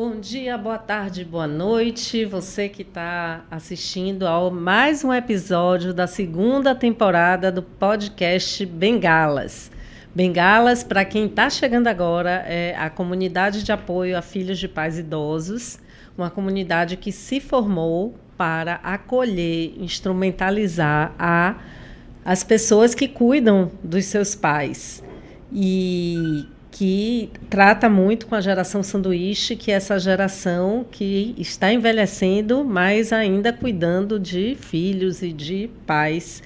Bom dia, boa tarde, boa noite. Você que está assistindo a mais um episódio da segunda temporada do podcast Bengalas. Bengalas, para quem está chegando agora, é a comunidade de apoio a filhos de pais idosos, uma comunidade que se formou para acolher, instrumentalizar as pessoas que cuidam dos seus pais. E que trata muito com a geração sanduíche, que é essa geração que está envelhecendo, mas ainda cuidando de filhos e de pais.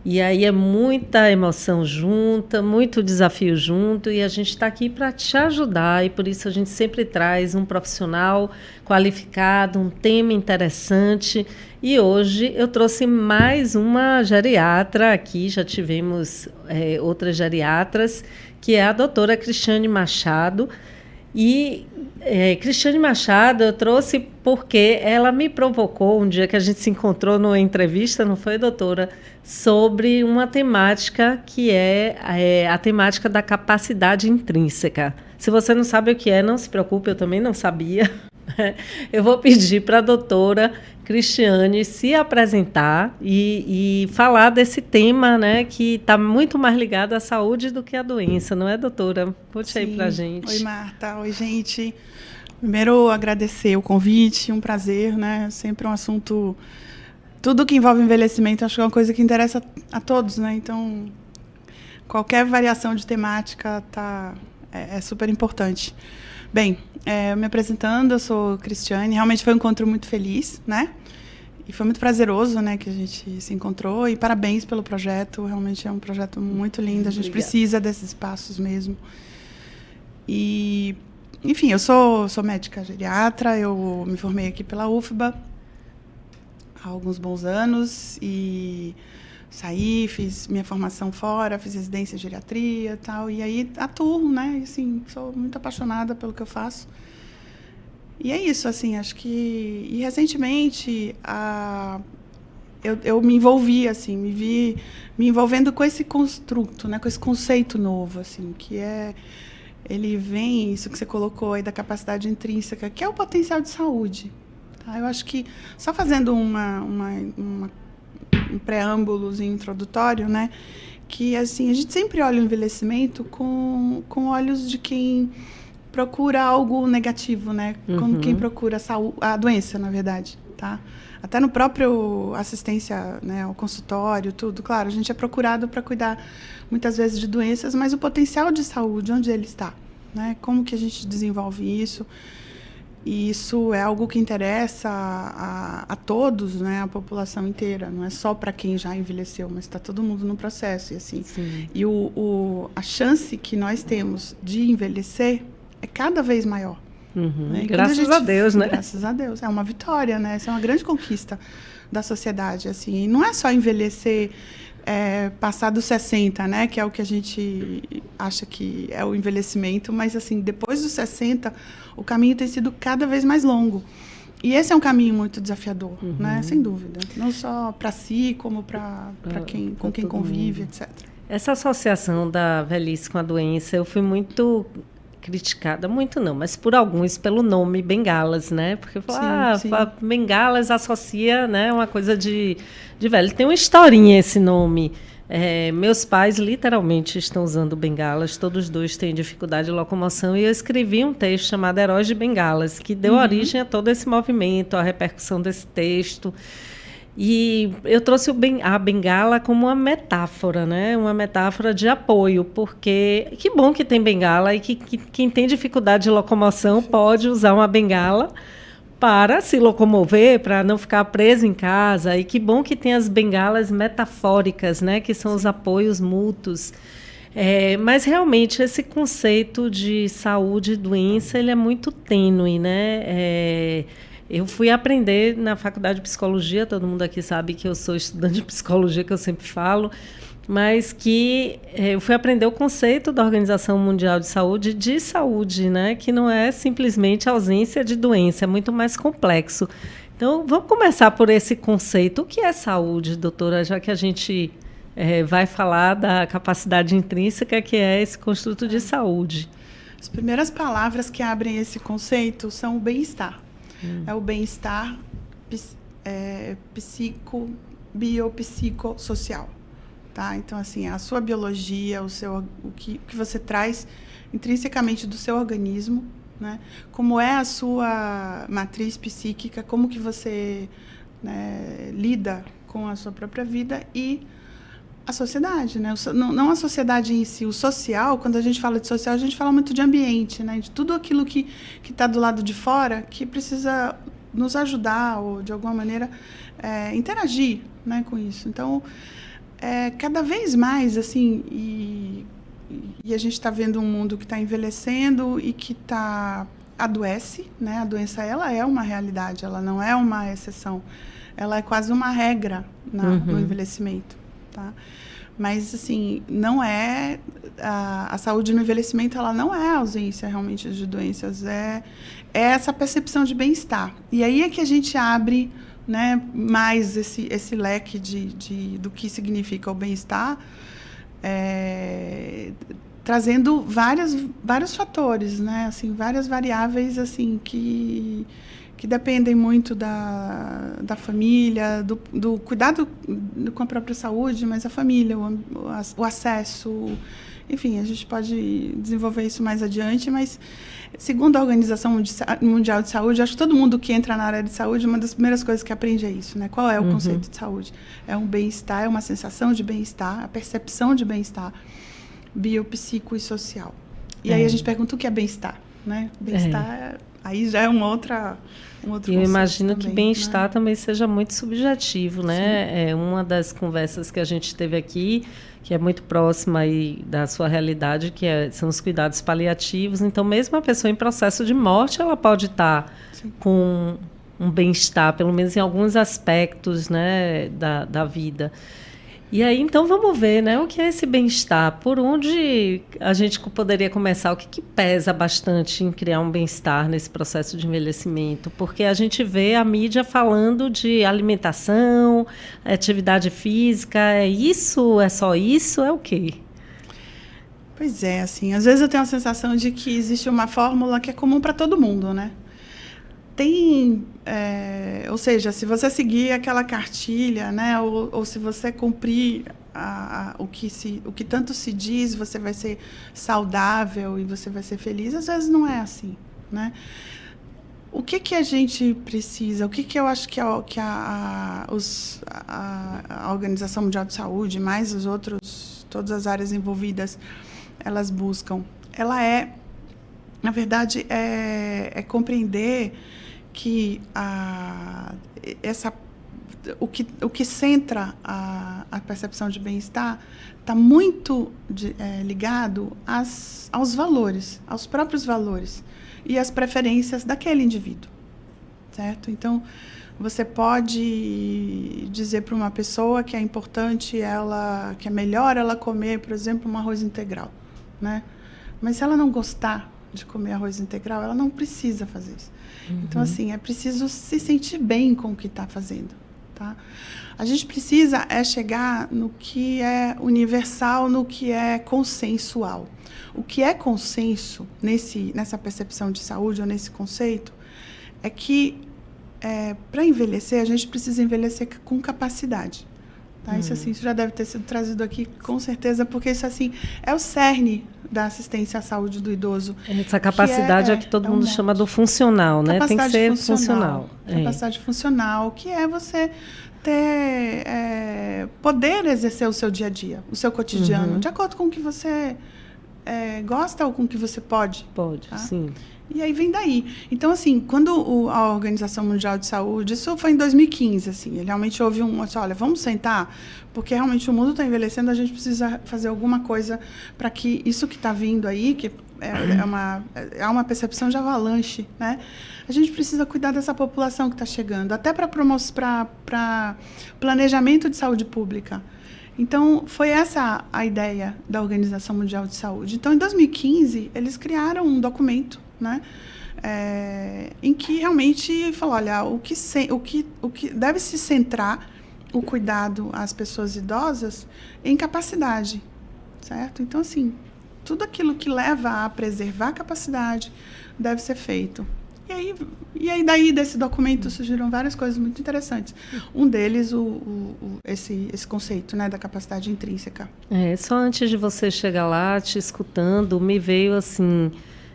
E aí é muita emoção junta, muito desafio junto, e a gente está aqui para te ajudar, e por isso a gente sempre traz um profissional qualificado, um tema interessante. E hoje eu trouxe mais uma geriatra aqui, já tivemos outras geriatras, que é a doutora Cristiane Machado. E Cristiane Machado eu trouxe porque ela me provocou um dia que a gente se encontrou numa entrevista, não foi, doutora? Sobre uma temática que é a temática da capacidade intrínseca. Se você não sabe o que é, não se preocupe, eu também não sabia. Eu vou pedir para a doutora Cristiane se apresentar e falar desse tema, né, que está muito mais ligado à saúde do que à doença, não é, doutora? Conte aí para a gente. Oi, Marta. Oi, gente. Primeiro, agradecer o convite, um prazer, né? Sempre um assunto... Tudo que envolve envelhecimento, acho que é uma coisa que interessa a todos, né? Então, qualquer variação de temática é super importante. Bem, me apresentando, eu sou Cristiane. Realmente foi um encontro muito feliz, né? E foi muito prazeroso, né, que a gente se encontrou. E parabéns pelo projeto. Realmente é um projeto muito lindo. A gente precisa desses espaços mesmo. E, enfim, eu sou médica geriatra. Eu me formei aqui pela UFBA há alguns bons anos. E saí, fiz minha formação fora, fiz residência em geriatria e tal. E aí atuo, né? E, assim, sou muito apaixonada pelo que eu faço. E é isso, assim, acho que... E recentemente eu me envolvi, assim, me vi me envolvendo com esse construto, né? Com esse conceito novo, assim, que é... Ele vem, isso que você colocou aí, da capacidade intrínseca, que é o potencial de saúde. Tá? Eu acho que, só fazendo um preâmbulozinho introdutório, né? Que, assim, a gente sempre olha o envelhecimento com olhos de quem procura algo negativo, né? Como quem procura a doença, na verdade, tá? Até no próprio assistência, né, ao consultório, tudo. Claro, a gente é procurado para cuidar, muitas vezes, de doenças, mas o potencial de saúde, onde ele está, né? Como que a gente desenvolve isso? E isso é algo que interessa a todos, né? A população inteira. Não é só para quem já envelheceu, mas está todo mundo no processo. E, assim, e a chance que nós temos de envelhecer é cada vez maior. Né? Graças a Deus, né? Graças a Deus. É uma vitória, né? Essa é uma grande conquista da sociedade. Assim. E não é só envelhecer passar dos 60, né? Que é o que a gente acha que é o envelhecimento, mas, assim, depois dos 60, o caminho tem sido cada vez mais longo. E esse é um caminho muito desafiador, né? Sem dúvida. Não só para si, como para com quem convive, etc. Essa associação da velhice com a doença, eu fui muito criticada, muito não, mas por alguns pelo nome bengalas, né? Porque bengalas associa, né, uma coisa de velho. Tem uma historinha esse nome. Meus pais literalmente estão usando bengalas, todos dois têm dificuldade de locomoção, e eu escrevi um texto chamado Heróis de Bengalas, que deu origem a todo esse movimento, a repercussão desse texto. E eu trouxe a bengala como uma metáfora, né? Uma metáfora de apoio, porque que bom que tem bengala e que quem tem dificuldade de locomoção pode usar uma bengala para se locomover, para não ficar preso em casa. E que bom que tem as bengalas metafóricas, né? Que são os apoios mútuos. Mas, realmente, esse conceito de saúde e doença ele é muito tênue, né? Eu fui aprender na faculdade de psicologia, todo mundo aqui sabe que eu sou estudante de psicologia, que eu sempre falo, mas que eu fui aprender o conceito da Organização Mundial de Saúde, né? Que não é simplesmente ausência de doença, é muito mais complexo. Então, vamos começar por esse conceito. O que é saúde, doutora, já que a gente vai falar da capacidade intrínseca, que é esse construto de saúde? As primeiras palavras que abrem esse conceito são o bem-estar. É o bem-estar biopsicossocial. Tá? Então, assim, a sua biologia, o que você traz intrinsecamente do seu organismo, né? Como é a sua matriz psíquica, como que você, né, lida com a sua própria vida e a sociedade, né? Não a sociedade em si, o social. Quando a gente fala de social, a gente fala muito de ambiente, né? De tudo aquilo que está do lado de fora, que precisa nos ajudar ou, de alguma maneira, interagir, né, com isso. Então, cada vez mais, assim, e a gente está vendo um mundo que está envelhecendo e que adoece, né? A doença, ela é uma realidade, ela não é uma exceção. Ela é quase uma regra no envelhecimento, tá? Mas, assim, não é... A saúde no envelhecimento, ela não é a ausência, realmente, de doenças. É essa percepção de bem-estar. E aí é que a gente abre, né, mais esse leque do que significa o bem-estar, trazendo vários fatores, né? Assim, várias variáveis, assim, que dependem muito da família, do cuidado com a própria saúde, mas a família, o acesso, enfim, a gente pode desenvolver isso mais adiante, mas segundo a Organização Mundial de Saúde, acho que todo mundo que entra na área de saúde, uma das primeiras coisas que aprende é isso, né? Qual é o conceito de saúde? É um bem-estar, é uma sensação de bem-estar, a percepção de bem-estar biopsico e social. E aí a gente pergunta o que é bem-estar, né? Bem-estar, aí já é um outro eu imagino também, que bem-estar, né, também seja muito subjetivo, né? Sim. É uma das conversas que a gente teve aqui, que é muito próxima aí da sua realidade, são os cuidados paliativos. Então, mesmo a pessoa em processo de morte, ela pode estar com um bem-estar, pelo menos em alguns aspectos, né, da vida. E aí, então, vamos ver, né, o que é esse bem-estar, por onde a gente poderia começar, o que pesa bastante em criar um bem-estar nesse processo de envelhecimento, porque a gente vê a mídia falando de alimentação, atividade física, é isso, é só isso, é o quê? Pois é, assim, às vezes eu tenho a sensação de que existe uma fórmula que é comum para todo mundo, né? Ou seja, se você seguir aquela cartilha, né, ou se você cumprir o que tanto se diz, você vai ser saudável e você vai ser feliz, às vezes não é assim, né? O que a gente precisa, o que eu acho que a Organização Mundial de Saúde, mais todas as áreas envolvidas, elas buscam? Na verdade, compreender que o que centra a percepção de bem-estar está muito ligado aos valores, aos próprios valores e às preferências daquele indivíduo, certo? Então, você pode dizer para uma pessoa que é importante que é melhor ela comer, por exemplo, um arroz integral, né? Mas se ela não gostar de comer arroz integral, ela não precisa fazer isso. Então, assim, é preciso se sentir bem com o que está fazendo, tá? A gente precisa chegar no que é universal, no que é consensual. O que é consenso nessa percepção de saúde ou nesse conceito é que, para envelhecer, a gente precisa envelhecer com capacidade. Tá? Isso já deve ter sido trazido aqui, com certeza, porque isso, assim, é o cerne da assistência à saúde do idoso. Essa capacidade é o que todo mundo chama do funcional, né? Tem que ser funcional. Capacidade funcional, que é você poder exercer o seu dia a dia, o seu cotidiano, de acordo com o que você gosta ou com o que você pode. Pode, tá? Sim. E aí vem daí. Então, assim, quando a Organização Mundial de Saúde, isso foi em 2015, assim, ele realmente houve olha, vamos sentar, porque realmente o mundo está envelhecendo, a gente precisa fazer alguma coisa para que isso que está vindo aí, que é uma percepção de avalanche, né? A gente precisa cuidar dessa população que está chegando, até para planejamento de saúde pública. Então, foi essa a ideia da Organização Mundial de Saúde. Então, em 2015, eles criaram um documento, né, em que realmente falou, olha, o que deve se centrar o cuidado às pessoas idosas em capacidade, certo? Então, assim, tudo aquilo que leva a preservar a capacidade deve ser feito. E aí daí desse documento surgiram várias coisas muito interessantes. Um deles, esse conceito, né, da capacidade intrínseca. Só antes de você chegar lá, te escutando, me veio assim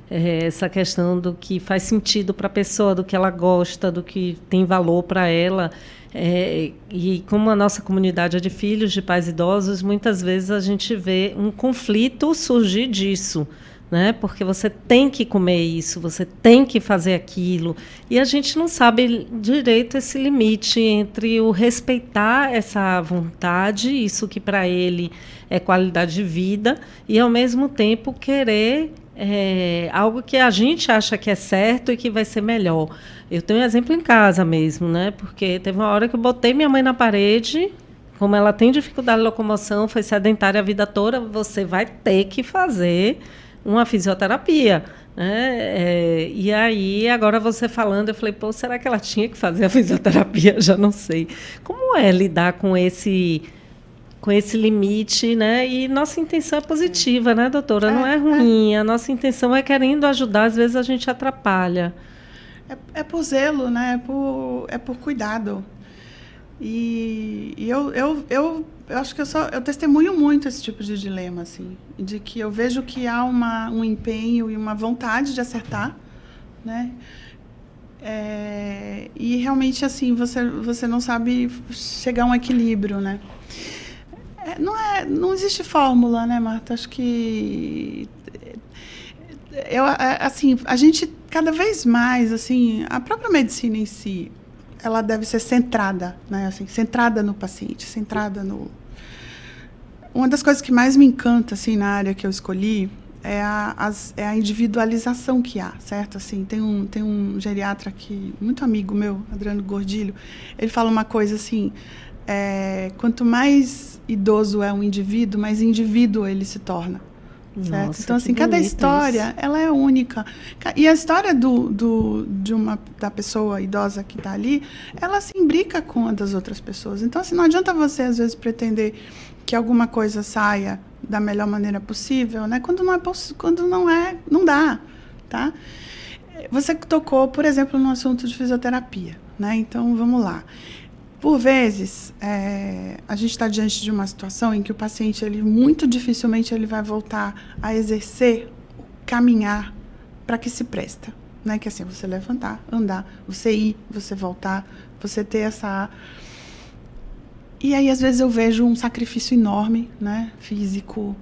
essa questão do que faz sentido para a pessoa, do que ela gosta, do que tem valor para ela. E como a nossa comunidade é de filhos de pais idosos, muitas vezes a gente vê um conflito surgir disso, né? Porque você tem que comer isso, você tem que fazer aquilo, e a gente não sabe direito esse limite entre o respeitar essa vontade, isso que para ele é qualidade de vida, e ao mesmo tempo querer algo que a gente acha que é certo e que vai ser melhor. Eu tenho um exemplo em casa mesmo, né? Porque teve uma hora que eu botei minha mãe na parede. Como ela tem dificuldade de locomoção, foi sedentária a vida toda, você vai ter que fazer uma fisioterapia, né? E aí, agora você falando, eu falei, pô, será que ela tinha que fazer a fisioterapia? Já não sei. Como é lidar com esse limite, né? E nossa intenção é positiva, né, doutora? Não é ruim. A nossa intenção é querendo ajudar, às vezes a gente atrapalha. É por zelo, né? É por cuidado. E eu acho que eu testemunho muito esse tipo de dilema, assim, de que eu vejo que há um empenho e uma vontade de acertar, né? E realmente, assim, você não sabe chegar a um equilíbrio, né? Não existe fórmula, né, Marta? Acho que assim, a gente cada vez mais, assim, a própria medicina em si, ela deve ser centrada, né? Assim, centrada no paciente, centrada no... Uma das coisas que mais me encanta, assim, na área que eu escolhi é a individualização que há, certo? Assim, tem um geriatra aqui, muito amigo meu, Adriano Gordilho, ele fala uma coisa assim, quanto mais idoso é um indivíduo, mais indivíduo ele se torna. Certo? Nossa, então, assim, cada história, ela é única. E a história da pessoa idosa que está ali, ela se imbrica com a das outras pessoas. Então, assim, não adianta você, às vezes, pretender que alguma coisa saia da melhor maneira possível, né? Quando não dá, tá? Você tocou, por exemplo, no assunto de fisioterapia, né? Então, vamos lá. Por vezes, a gente está diante de uma situação em que o paciente, muito dificilmente, ele vai voltar a exercer, caminhar para que se presta. Né? Que assim, você levantar, andar, você ir, você voltar, você ter essa... E aí, às vezes, eu vejo um sacrifício enorme, né? Físico,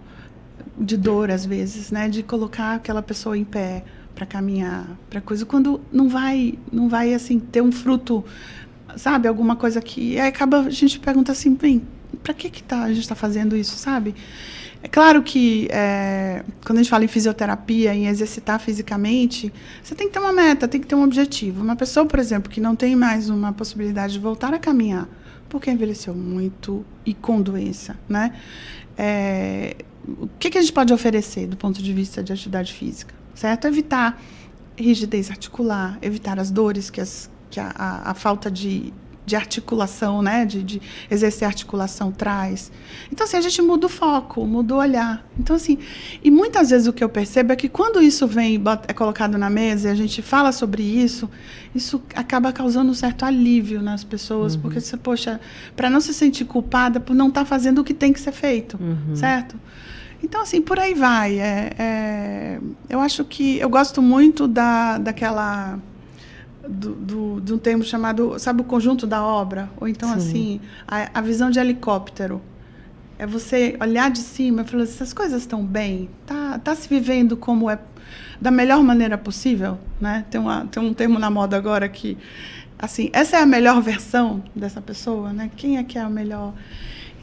de dor, às vezes, né? De colocar aquela pessoa em pé para caminhar, para coisa, quando não vai assim, ter um fruto... Sabe, alguma coisa que... Aí a gente pergunta assim, bem, para que a gente está fazendo isso, sabe? É claro que quando a gente fala em fisioterapia, em exercitar fisicamente, você tem que ter uma meta, tem que ter um objetivo. Uma pessoa, por exemplo, que não tem mais uma possibilidade de voltar a caminhar, porque envelheceu muito e com doença, né? O que a gente pode oferecer do ponto de vista de atividade física, certo? Evitar rigidez articular, evitar as dores que a falta de articulação, né, de exercer articulação traz. Então, assim, a gente muda o foco, muda o olhar. Então, assim, e muitas vezes o que eu percebo é que quando isso é colocado na mesa e a gente fala sobre isso acaba causando um certo alívio nas pessoas, porque você, poxa, para não se sentir culpada por não estar fazendo o que tem que ser feito, certo? Então, assim, por aí vai. Eu acho que eu gosto muito daquela... de um termo chamado, sabe, o conjunto da obra? Ou então, sim, assim, a visão de helicóptero. É você olhar de cima e falar, essas coisas estão bem? Tá se vivendo como é, da melhor maneira possível? Né? Tem um termo na moda agora que, assim, essa é a melhor versão dessa pessoa? Né? Quem é que é a melhor?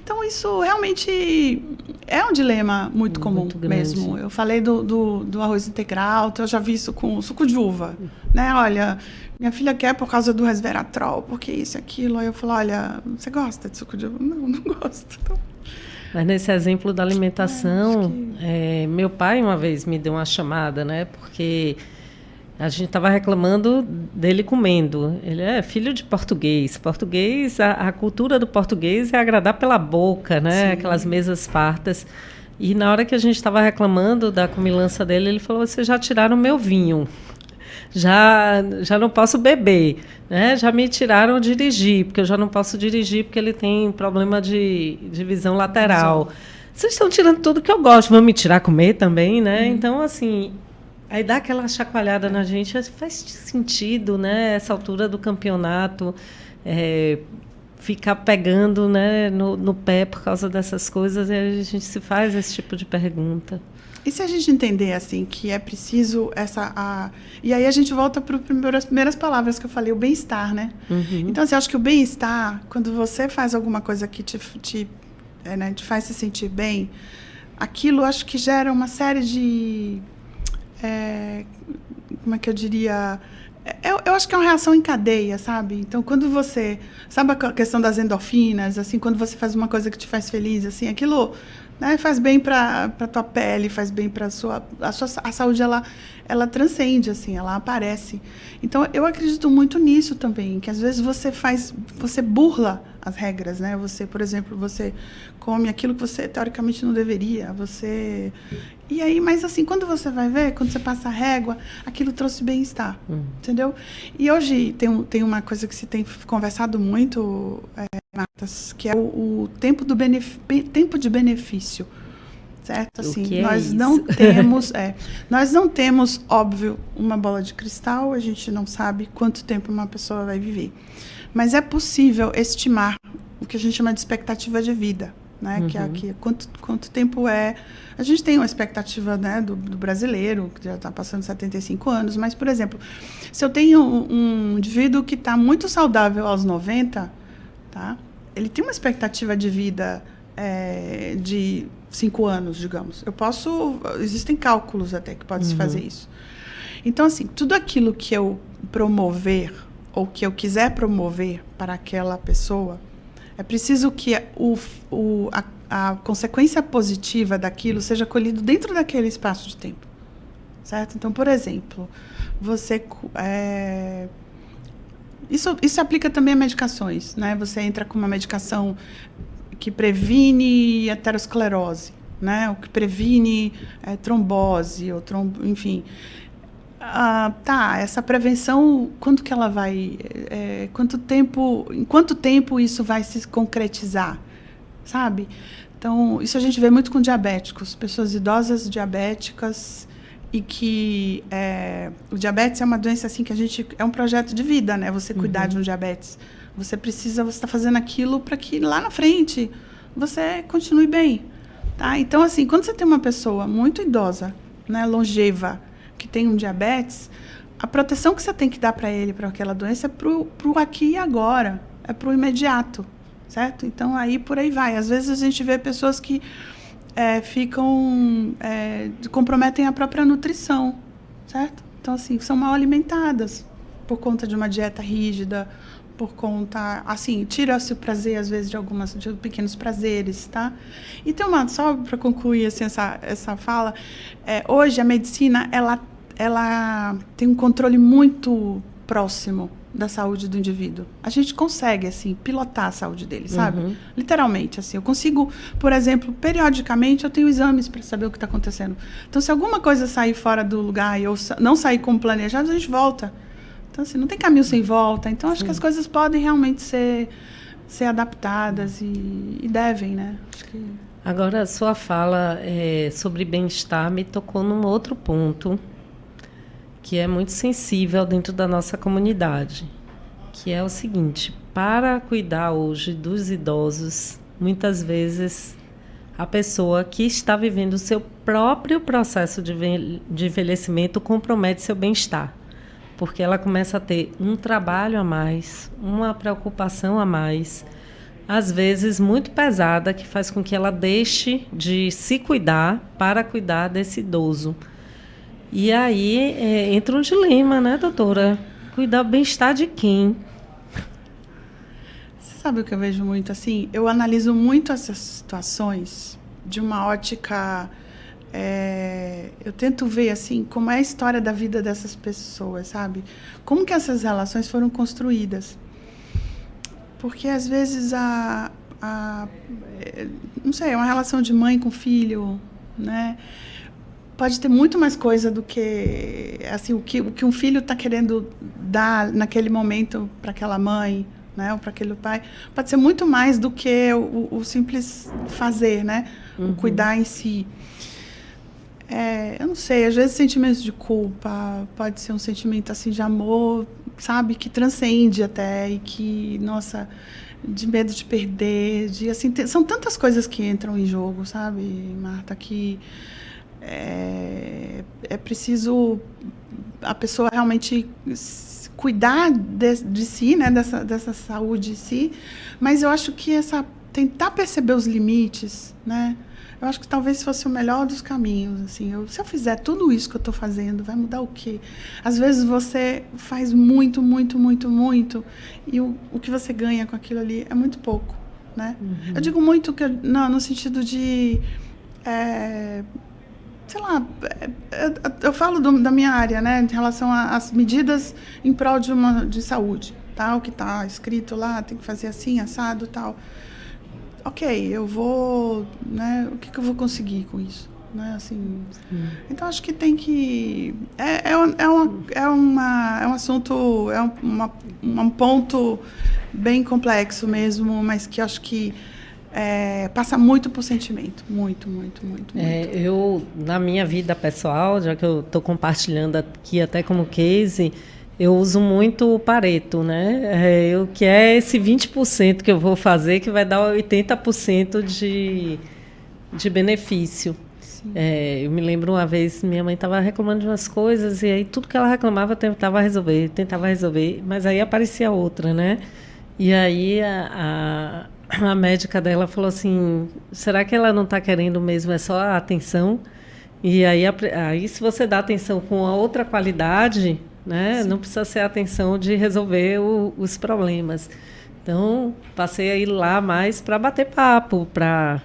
Então, isso realmente é um dilema muito comum, muito mesmo. Eu falei do arroz integral, então eu já vi isso com suco de uva. Né? Olha, minha filha quer por causa do resveratrol, porque isso e aquilo. Aí eu falo, olha, você gosta de suco de uva? Não gosto. Então... Mas nesse exemplo da alimentação, meu pai uma vez me deu uma chamada, né? Porque... a gente estava reclamando dele comendo. Ele é filho de português. A cultura do português é agradar pela boca, né? Sim. Aquelas mesas fartas. E na hora que a gente estava reclamando da comilança dele, ele falou: vocês já tiraram meu vinho. Já não posso beber, né? Já me tiraram dirigir, porque eu já não posso dirigir porque ele tem problema de visão lateral. Vocês estão tirando tudo que eu gosto, vão me tirar comer também, né? Então, assim, aí dá aquela chacoalhada na gente, faz sentido, né? Essa altura do campeonato, ficar pegando, né, no pé por causa dessas coisas, e a gente se faz esse tipo de pergunta. E se a gente entender, assim, que é preciso E aí a gente volta para as primeiras palavras que eu falei, o bem-estar, né? Uhum. Então, assim, eu acho que o bem-estar, quando você faz alguma coisa que te faz se sentir bem, aquilo acho que gera uma série de... como é que eu diria... Eu acho que é uma reação em cadeia, sabe? Então, quando você... Sabe a questão das endorfinas? Assim, quando você faz uma coisa que te faz feliz, assim, aquilo... Né, faz bem para a tua pele, faz bem para a saúde, ela transcende, assim, ela aparece. Então, eu acredito muito nisso também, que às vezes você burla as regras, né? Você, por exemplo, você come aquilo que você teoricamente não deveria, E aí, mas assim, quando você vai ver, quando você passa a régua, aquilo trouxe bem-estar, entendeu? E hoje tem uma coisa que se tem conversado muito, Martas, que é o tempo de benefício, certo? Assim, nós não temos, óbvio, uma bola de cristal, a gente não sabe quanto tempo uma pessoa vai viver, mas é possível estimar o que a gente chama de expectativa de vida, né? Que quanto tempo é... A gente tem uma expectativa, né, do brasileiro, que já está passando 75 anos, mas, por exemplo, se eu tenho um indivíduo que está muito saudável aos 90, tá? Ele tem uma expectativa de vida de 5 anos, digamos. Existem cálculos até que pode se fazer isso. Então, assim, tudo aquilo que eu promover ou que eu quiser promover para aquela pessoa, é preciso que a consequência positiva daquilo seja colhido dentro daquele espaço de tempo, certo? Então, por exemplo, isso se aplica também a medicações, né? Você entra com uma medicação que previne aterosclerose, né? O que previne trombose, enfim. Essa prevenção, quando que ela vai... em quanto tempo isso vai se concretizar, sabe? Então, isso a gente vê muito com diabéticos, pessoas idosas diabéticas, e que o diabetes é uma doença assim que é um projeto de vida, né? Você cuidar de um diabetes. Você está fazendo aquilo para que lá na frente você continue bem, tá? Então, assim, quando você tem uma pessoa muito idosa, né, longeva, que tem um diabetes, a proteção que você tem que dar para ele, para aquela doença, é pro aqui e agora, é pro imediato, certo? Então, aí por aí vai. Às vezes a gente vê pessoas que comprometem a própria nutrição, certo? Então, assim, são mal alimentadas por conta de uma dieta rígida, por conta, assim, tira-se o prazer, às vezes, de pequenos prazeres, tá? E tem só para concluir, assim, essa fala, hoje a medicina, ela tem um controle muito próximo da saúde do indivíduo. A gente consegue, assim, pilotar a saúde dele, sabe? Literalmente, assim. Eu consigo, por exemplo, periodicamente, eu tenho exames para saber o que está acontecendo. Então, se alguma coisa sair fora do lugar e eu não sair como planejado, a gente volta. Então, assim, não tem caminho sem volta. Então, acho que as coisas podem realmente ser adaptadas e devem, né? Acho que... Agora, a sua fala sobre bem-estar me tocou num outro ponto que é muito sensível dentro da nossa comunidade, que é o seguinte: para cuidar hoje dos idosos, muitas vezes a pessoa que está vivendo o seu próprio processo de envelhecimento compromete seu bem-estar, porque ela começa a ter um trabalho a mais, uma preocupação a mais, às vezes muito pesada, que faz com que ela deixe de se cuidar para cuidar desse idoso. E aí entra um dilema, né, doutora? Cuidar do bem-estar de quem? Você sabe o que eu vejo muito assim? Eu analiso muito essas situações de uma ótica... eu tento ver, assim, como é a história da vida dessas pessoas, sabe? Como que essas relações foram construídas. Porque, às vezes, não sei, uma relação de mãe com filho, né? Pode ter muito mais coisa do que, assim, o que um filho está querendo dar naquele momento para aquela mãe, né, ou para aquele pai. Pode ser muito mais do que o simples fazer, né? O cuidar em si. Eu não sei, às vezes sentimentos de culpa, pode ser um sentimento assim de amor, sabe, que transcende até, e que, nossa, de medo de perder, assim, são tantas coisas que entram em jogo, sabe, Marta, que é preciso a pessoa realmente cuidar de si, né, dessa saúde em si, mas eu acho que tentar perceber os limites, né, eu acho que talvez fosse o melhor dos caminhos, assim, se eu fizer tudo isso que eu estou fazendo, vai mudar o quê? Às vezes você faz muito, muito, muito, muito, e o que você ganha com aquilo ali é muito pouco, né? Eu digo muito no sentido de sei lá, eu falo da minha área, né, em relação às medidas em prol de saúde, tá? O que está escrito lá, tem que fazer assim, assado, tal. Ok, eu vou, né, o que eu vou conseguir com isso, né, assim. Então acho que tem que um assunto, um ponto bem complexo mesmo, mas que acho que passa muito por sentimento, muito. Eu, na minha vida pessoal, já que eu estou compartilhando aqui até como case, eu uso muito o Pareto, né? O que é esse 20% que eu vou fazer que vai dar 80% de benefício. Eu me lembro uma vez, minha mãe estava reclamando de umas coisas e aí tudo que ela reclamava eu tentava resolver, mas aí aparecia outra, né? E aí a médica dela falou assim, será que ela não está querendo mesmo, é só a atenção? E aí se você dá atenção com a outra qualidade, né, não precisa ser a atenção de resolver os problemas. Então, passei a ir lá mais para bater papo, para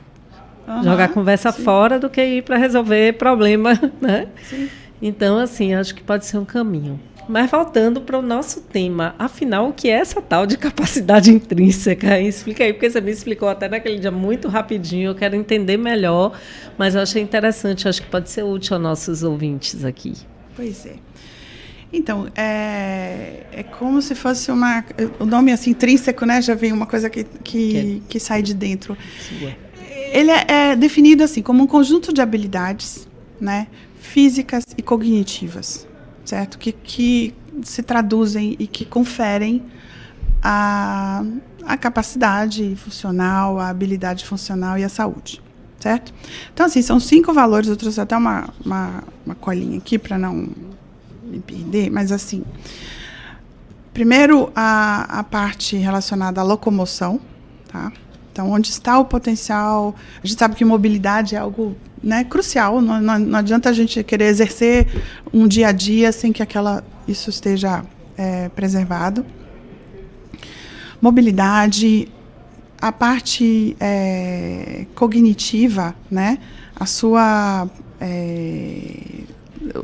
jogar a conversa fora do que ir para resolver problema, né? Sim. Então, assim, acho que pode ser um caminho. Mas voltando para o nosso tema, afinal, o que é essa tal de capacidade intrínseca? Explica aí, porque você me explicou até naquele dia muito rapidinho, eu quero entender melhor, mas eu achei interessante, acho que pode ser útil aos nossos ouvintes aqui. Pois é. Então, é como se fosse o nome assim, intrínseco, né? Já vem uma coisa que sai de dentro. Sim. Ele é definido assim, como um conjunto de habilidades, né, físicas e cognitivas, certo? Que se traduzem e que conferem a capacidade funcional, a habilidade funcional e a saúde, certo? Então, assim, são 5 valores, eu trouxe até uma colinha aqui para não me perder, mas assim, primeiro a parte relacionada à locomoção, tá? Então, onde está o potencial? A gente sabe que mobilidade é algo, né, crucial, não adianta a gente querer exercer um dia a dia sem que isso esteja preservado. Mobilidade, a parte cognitiva, né,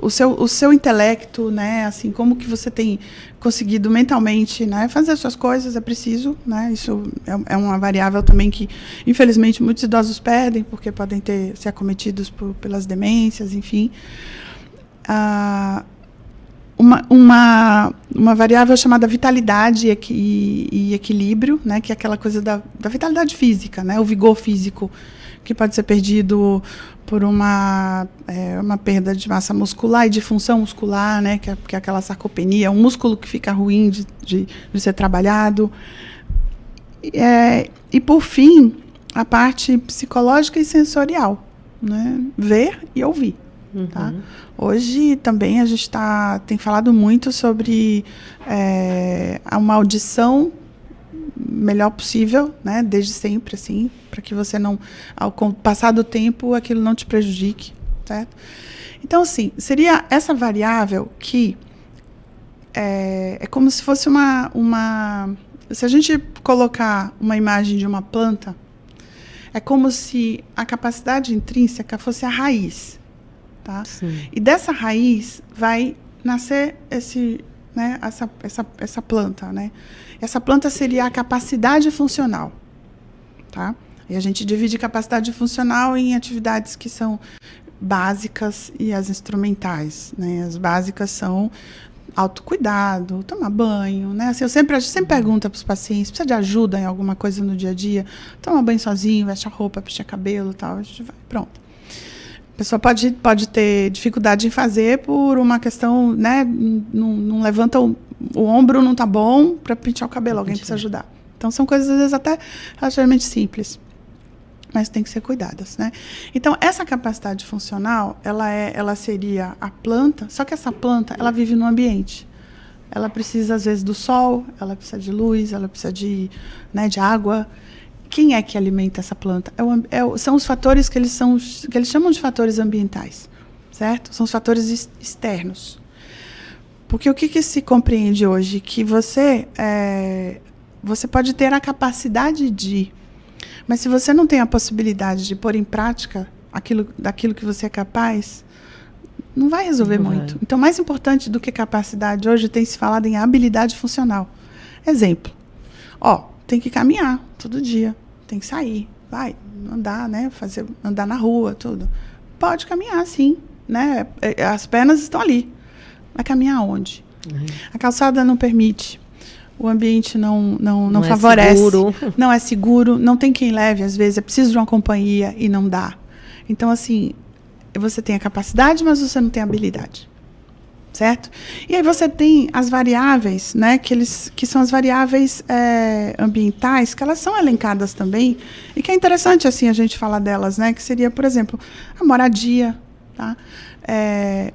o seu intelecto, né, assim, como que você tem conseguido mentalmente, né, fazer as suas coisas, é preciso, né, isso é uma variável também que, infelizmente, muitos idosos perdem, porque podem ser acometidos pelas demências, enfim. Uma variável chamada vitalidade e equilíbrio, né, que é aquela coisa da vitalidade física, né, o vigor físico, que pode ser perdido por uma perda de massa muscular e de função muscular, né, que é aquela sarcopenia, um músculo que fica ruim de ser trabalhado. E, por fim, a parte psicológica e sensorial, né, ver e ouvir. Uhum. Tá? Hoje também a gente tem falado muito sobre uma audição melhor possível, né, desde sempre, assim, para que você não, com o passar do tempo, aquilo não te prejudique, certo? Então, assim, seria essa variável que é como se fosse se a gente colocar uma imagem de uma planta, é como se a capacidade intrínseca fosse a raiz, tá? Sim. E dessa raiz vai nascer essa planta, né? Essa planta seria a capacidade funcional, tá? E a gente divide capacidade funcional em atividades que são básicas e as instrumentais, né? As básicas são autocuidado, tomar banho, né? Assim, a gente sempre pergunta para os pacientes, precisa de ajuda em alguma coisa no dia a dia? Toma banho sozinho, veste a roupa, picha cabelo e tal, a gente vai, pronto. A pessoa pode ter dificuldade em fazer por uma questão, né? Não levanta o ombro, não tá bom para pentear o cabelo, alguém precisa ajudar. Então, são coisas, às vezes, até relativamente simples, mas tem que ser cuidadas, né? Então, essa capacidade funcional, ela seria a planta, só que essa planta, ela vive no ambiente. Ela precisa, às vezes, do sol, ela precisa de luz, ela precisa de água. Quem é que alimenta essa planta? São os fatores que eles chamam de fatores ambientais, certo? São os fatores externos. Porque o que se compreende hoje? Que você pode ter a capacidade de... Mas se você não tem a possibilidade de pôr em prática daquilo que você é capaz, não vai resolver muito. Então, mais importante do que capacidade, hoje tem se falado em habilidade funcional. Exemplo. Tem que caminhar todo dia. Tem que sair. Vai andar, né? Andar na rua, tudo. Pode caminhar, sim. Né? As pernas estão ali. Vai caminhar onde? A calçada não permite. O ambiente não favorece. Seguro. Não é seguro, não tem quem leve, às vezes. É preciso de uma companhia e não dá. Então, assim, você tem a capacidade, mas você não tem a habilidade. Certo? E aí você tem as variáveis, né, que são as variáveis ambientais, que elas são elencadas também, e que é interessante, assim, a gente falar delas, né, que seria, por exemplo, a moradia, tá?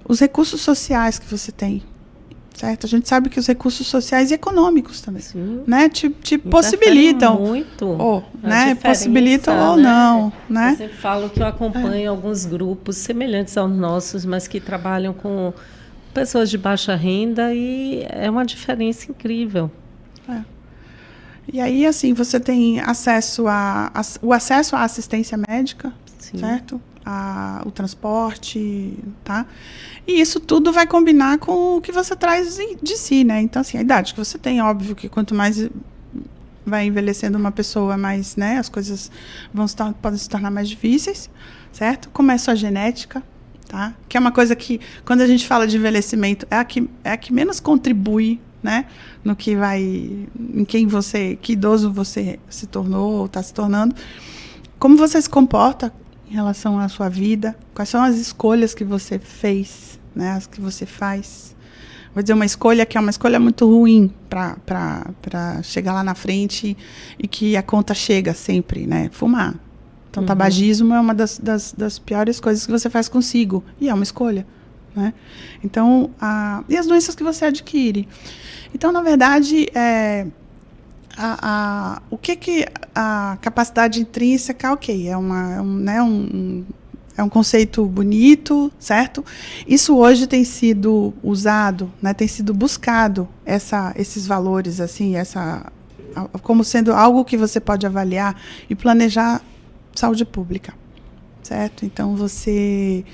Os recursos sociais que você tem. Certo? A gente sabe que os recursos sociais e econômicos também, né, te possibilitam muito né, possibilitam ou né? não, né? Eu sempre falo que eu acompanho alguns grupos semelhantes aos nossos, mas que trabalham com pessoas de baixa renda e é uma diferença incrível. E aí, assim, você tem acesso o acesso à assistência médica, certo? O transporte, tá? E isso tudo vai combinar com o que você traz de si, né? Então, assim, a idade que você tem, óbvio que quanto mais vai envelhecendo uma pessoa, mais, né, as coisas podem se tornar mais difíceis, certo? Como é a sua genética, tá? Que é uma coisa que, quando a gente fala de envelhecimento, é a que menos contribui, né? No que que idoso você se tornou ou está se tornando. Como você se comporta em relação à sua vida, quais são as escolhas que você fez, né, as que você faz. Vou dizer uma escolha que é uma escolha muito ruim para chegar lá na frente e que a conta chega sempre, né? Fumar. Então, tabagismo é uma das piores coisas que você faz consigo, e é uma escolha, né? Então, e as doenças que você adquire. Então, na verdade, o que a capacidade intrínseca, ok, é um conceito bonito, certo? Isso hoje tem sido usado, né, tem sido buscado esses valores, assim, como sendo algo que você pode avaliar e planejar saúde pública, certo? Então, você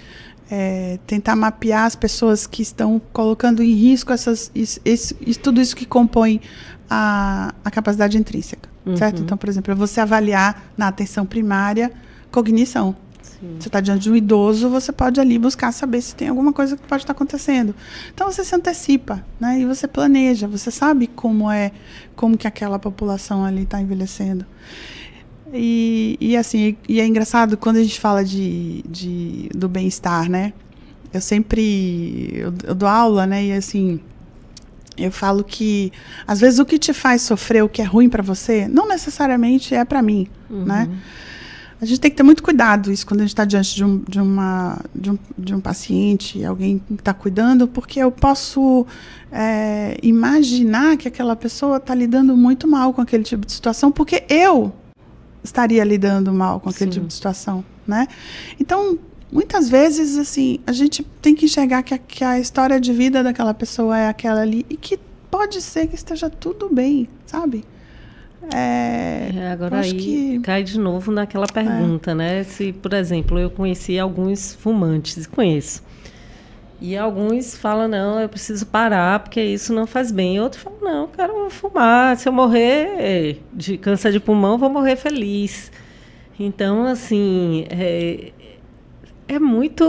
tentar mapear as pessoas que estão colocando em risco tudo isso que compõe a capacidade intrínseca, certo? Então, por exemplo, você avaliar na atenção primária cognição. Sim. Você está diante de um idoso, você pode ali buscar saber se tem alguma coisa que pode estar acontecendo. Então, você se antecipa, né? E você planeja, você sabe como que aquela população ali está envelhecendo. E assim, é engraçado quando a gente fala do bem-estar, né? Eu dou aula, né? E assim, eu falo que às vezes o que te faz sofrer, o que é ruim para você, não necessariamente é para mim, né? A gente tem que ter muito cuidado isso quando a gente está diante de um paciente, alguém que está cuidando, porque eu posso imaginar que aquela pessoa está lidando muito mal com aquele tipo de situação, porque eu estaria lidando mal com aquele tipo de situação, né? Então, muitas vezes, assim, a gente tem que enxergar que a história de vida daquela pessoa é aquela ali e que pode ser que esteja tudo bem, sabe? Agora aí cai de novo naquela pergunta, né? Se, por exemplo, eu conheci alguns fumantes, conheço. E alguns falam, não, eu preciso parar, porque isso não faz bem. E outros falam, não, eu quero fumar. Se eu morrer de câncer de pulmão, vou morrer feliz. Então, assim, é muito,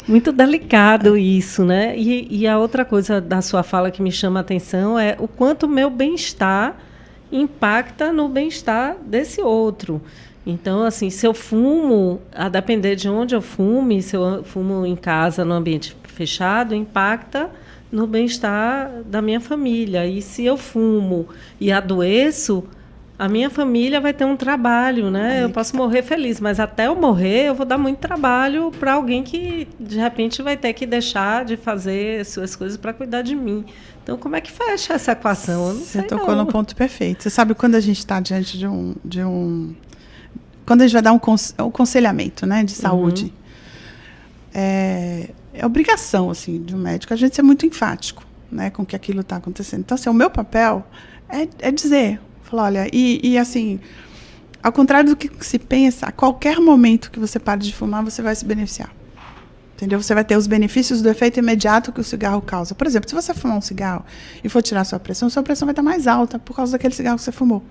muito delicado isso, né? E a outra coisa da sua fala que me chama a atenção é o quanto o meu bem-estar impacta no bem-estar desse outro. Então, assim, se eu fumo, a depender de onde eu fume, se eu fumo em casa, no ambiente fechado, impacta no bem-estar da minha família. E se eu fumo e adoeço, a minha família vai ter um trabalho, né? Eu posso morrer feliz, mas até eu morrer, eu vou dar muito trabalho para alguém que, de repente, vai ter que deixar de fazer suas coisas para cuidar de mim. Então, como é que fecha essa equação? Eu não sei. Você tocou no ponto perfeito. Você sabe quando a gente está diante de um quando a gente vai dar um aconselhamento, né, de saúde, é obrigação, assim, de um médico a gente ser muito enfático, né, com que aquilo está acontecendo. Então, assim, o meu papel é dizer, falar, olha, e assim, ao contrário do que se pensa, a qualquer momento que você pare de fumar, você vai se beneficiar. Entendeu? Você vai ter os benefícios do efeito imediato que o cigarro causa. Por exemplo, se você fumar um cigarro e for tirar sua pressão vai estar mais alta por causa daquele cigarro que você fumou.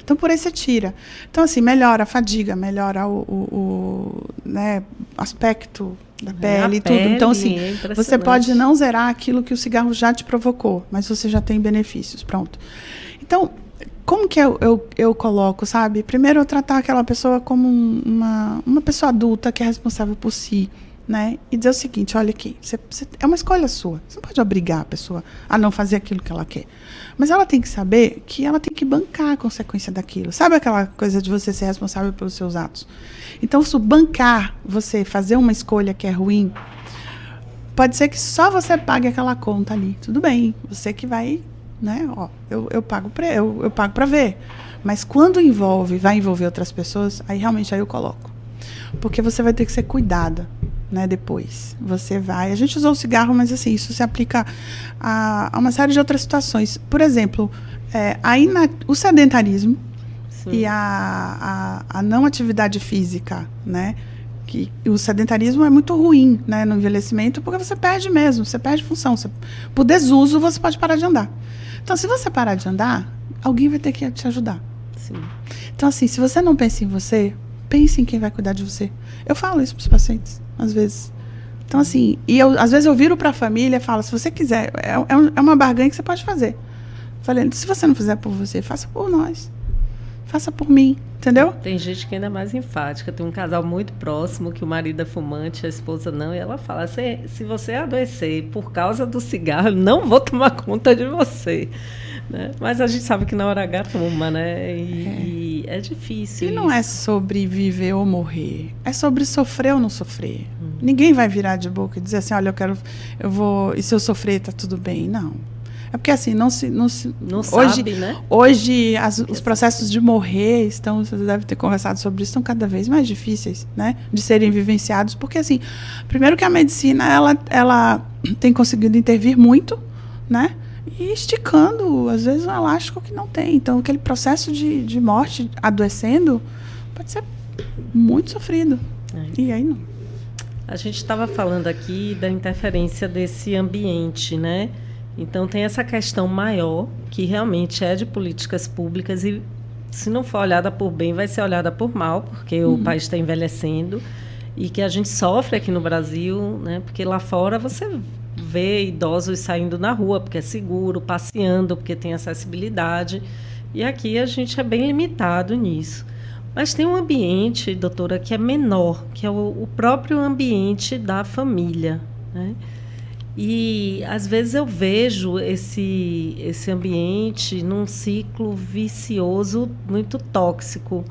Então, por aí você tira. Então, assim, melhora a fadiga, melhora o né, aspecto da pele e tudo. Então, assim, você pode não zerar aquilo que o cigarro já te provocou, mas você já tem benefícios. Pronto. Então, como que eu coloco, sabe? Primeiro, eu tratar aquela pessoa como uma pessoa adulta que é responsável por si. Né? E dizer o seguinte, olha aqui, é uma escolha sua. Você não pode obrigar a pessoa a não fazer aquilo que ela quer. Mas ela tem que saber que ela tem que bancar a consequência daquilo. Sabe aquela coisa de você ser responsável pelos seus atos? Então, se bancar você fazer uma escolha que é ruim, pode ser que só você pague aquela conta ali. Tudo bem, você que vai, né? Ó, eu pago para ver. Mas quando vai envolver outras pessoas, aí realmente eu coloco. Porque você vai ter que ser cuidada. Né, depois você vai, a gente usou o cigarro, mas assim, isso se aplica a uma série de outras situações. Por exemplo, o sedentarismo. Sim. E a não atividade física, né, que o sedentarismo é muito ruim, né, no envelhecimento, porque você perde função, por desuso você pode parar de andar. Então, se você parar de andar, alguém vai ter que te ajudar. Sim. Então, assim, se você não pensa em você, pense em quem vai cuidar de você. Eu falo isso para os pacientes, às vezes. Então, assim, às vezes eu viro para a família e falo, se você quiser, é uma barganha que você pode fazer. Falei, se você não fizer por você, faça por nós. Faça por mim, entendeu? Tem gente que ainda é mais enfática. Tem um casal muito próximo que o marido é fumante, a esposa não, e ela fala, se você adoecer por causa do cigarro, eu não vou tomar conta de você. Né? Mas a gente sabe que na hora H toma, né? E é difícil. E não é sobre viver ou morrer. É sobre sofrer ou não sofrer. Ninguém vai virar de boca e dizer assim, olha, e se eu sofrer, tá tudo bem. Não. É porque assim, não hoje, sabe, né? Hoje os processos de morrer você deve ter conversado sobre isso, estão cada vez mais difíceis, né? De serem vivenciados. Porque assim, primeiro que a medicina, ela tem conseguido intervir muito, né? E esticando, às vezes, um elástico que não tem. Então, aquele processo de morte adoecendo pode ser muito sofrido. E aí não. A gente estava falando aqui da interferência desse ambiente, né? Então, tem essa questão maior, que realmente é de políticas públicas e, se não for olhada por bem, vai ser olhada por mal, porque o país está envelhecendo e que a gente sofre aqui no Brasil, né? Porque lá fora você vê idosos saindo na rua, porque é seguro, passeando, porque tem acessibilidade. E aqui a gente é bem limitado nisso. Mas tem um ambiente, doutora, que é menor, que é o próprio ambiente da família, né? E, às vezes, eu vejo esse ambiente num ciclo vicioso muito tóxico,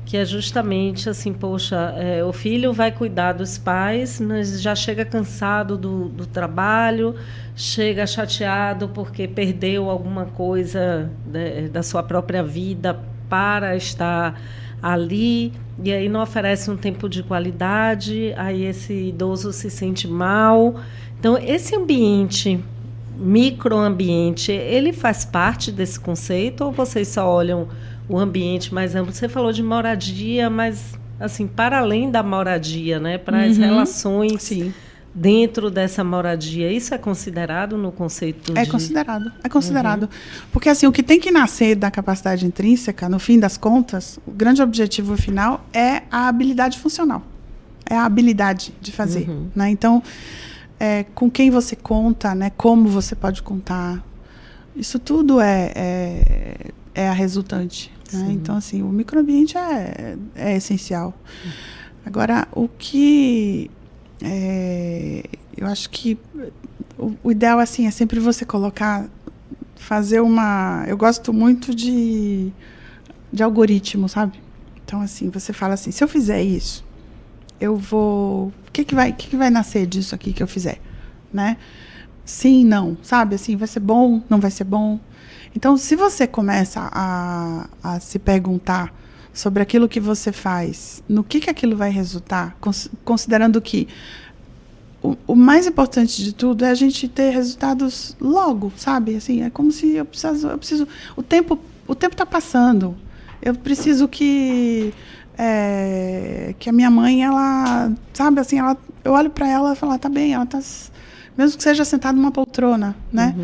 que é justamente assim, poxa, o filho vai cuidar dos pais, mas já chega cansado do trabalho, chega chateado porque perdeu alguma coisa da sua própria vida para estar ali, e aí não oferece um tempo de qualidade, aí esse idoso se sente mal. Então, esse ambiente, microambiente, ele faz parte desse conceito ou vocês só olham o ambiente mais amplo? Você falou de moradia, mas assim, para além da moradia, né, para as relações dentro dessa moradia, isso é considerado no conceito de... É considerado. Porque, assim, o que tem que nascer da capacidade intrínseca, no fim das contas, o grande objetivo final é a habilidade funcional. É a habilidade de fazer, né? Então, com quem você conta, né? Como você pode contar. Isso tudo é a resultante. Né? Então, assim, o microambiente é essencial. Agora, o que... eu acho que o ideal, assim, é sempre você fazer uma... Eu gosto muito de algoritmo, sabe? Então, assim, você fala assim, se eu fizer isso, eu vou... O que vai nascer disso aqui que eu fizer? Né? Sim, não, sabe? Assim, vai ser bom, não vai ser bom. Então, se você começa a se perguntar sobre aquilo que você faz, no que aquilo vai resultar, considerando que o mais importante de tudo é a gente ter resultados logo, sabe? Assim, é como se eu preciso... O tempo está passando. Eu preciso que a minha mãe, ela, sabe, assim, eu olho para ela e falo, tá bem, ela tá, mesmo que seja sentada numa poltrona, né?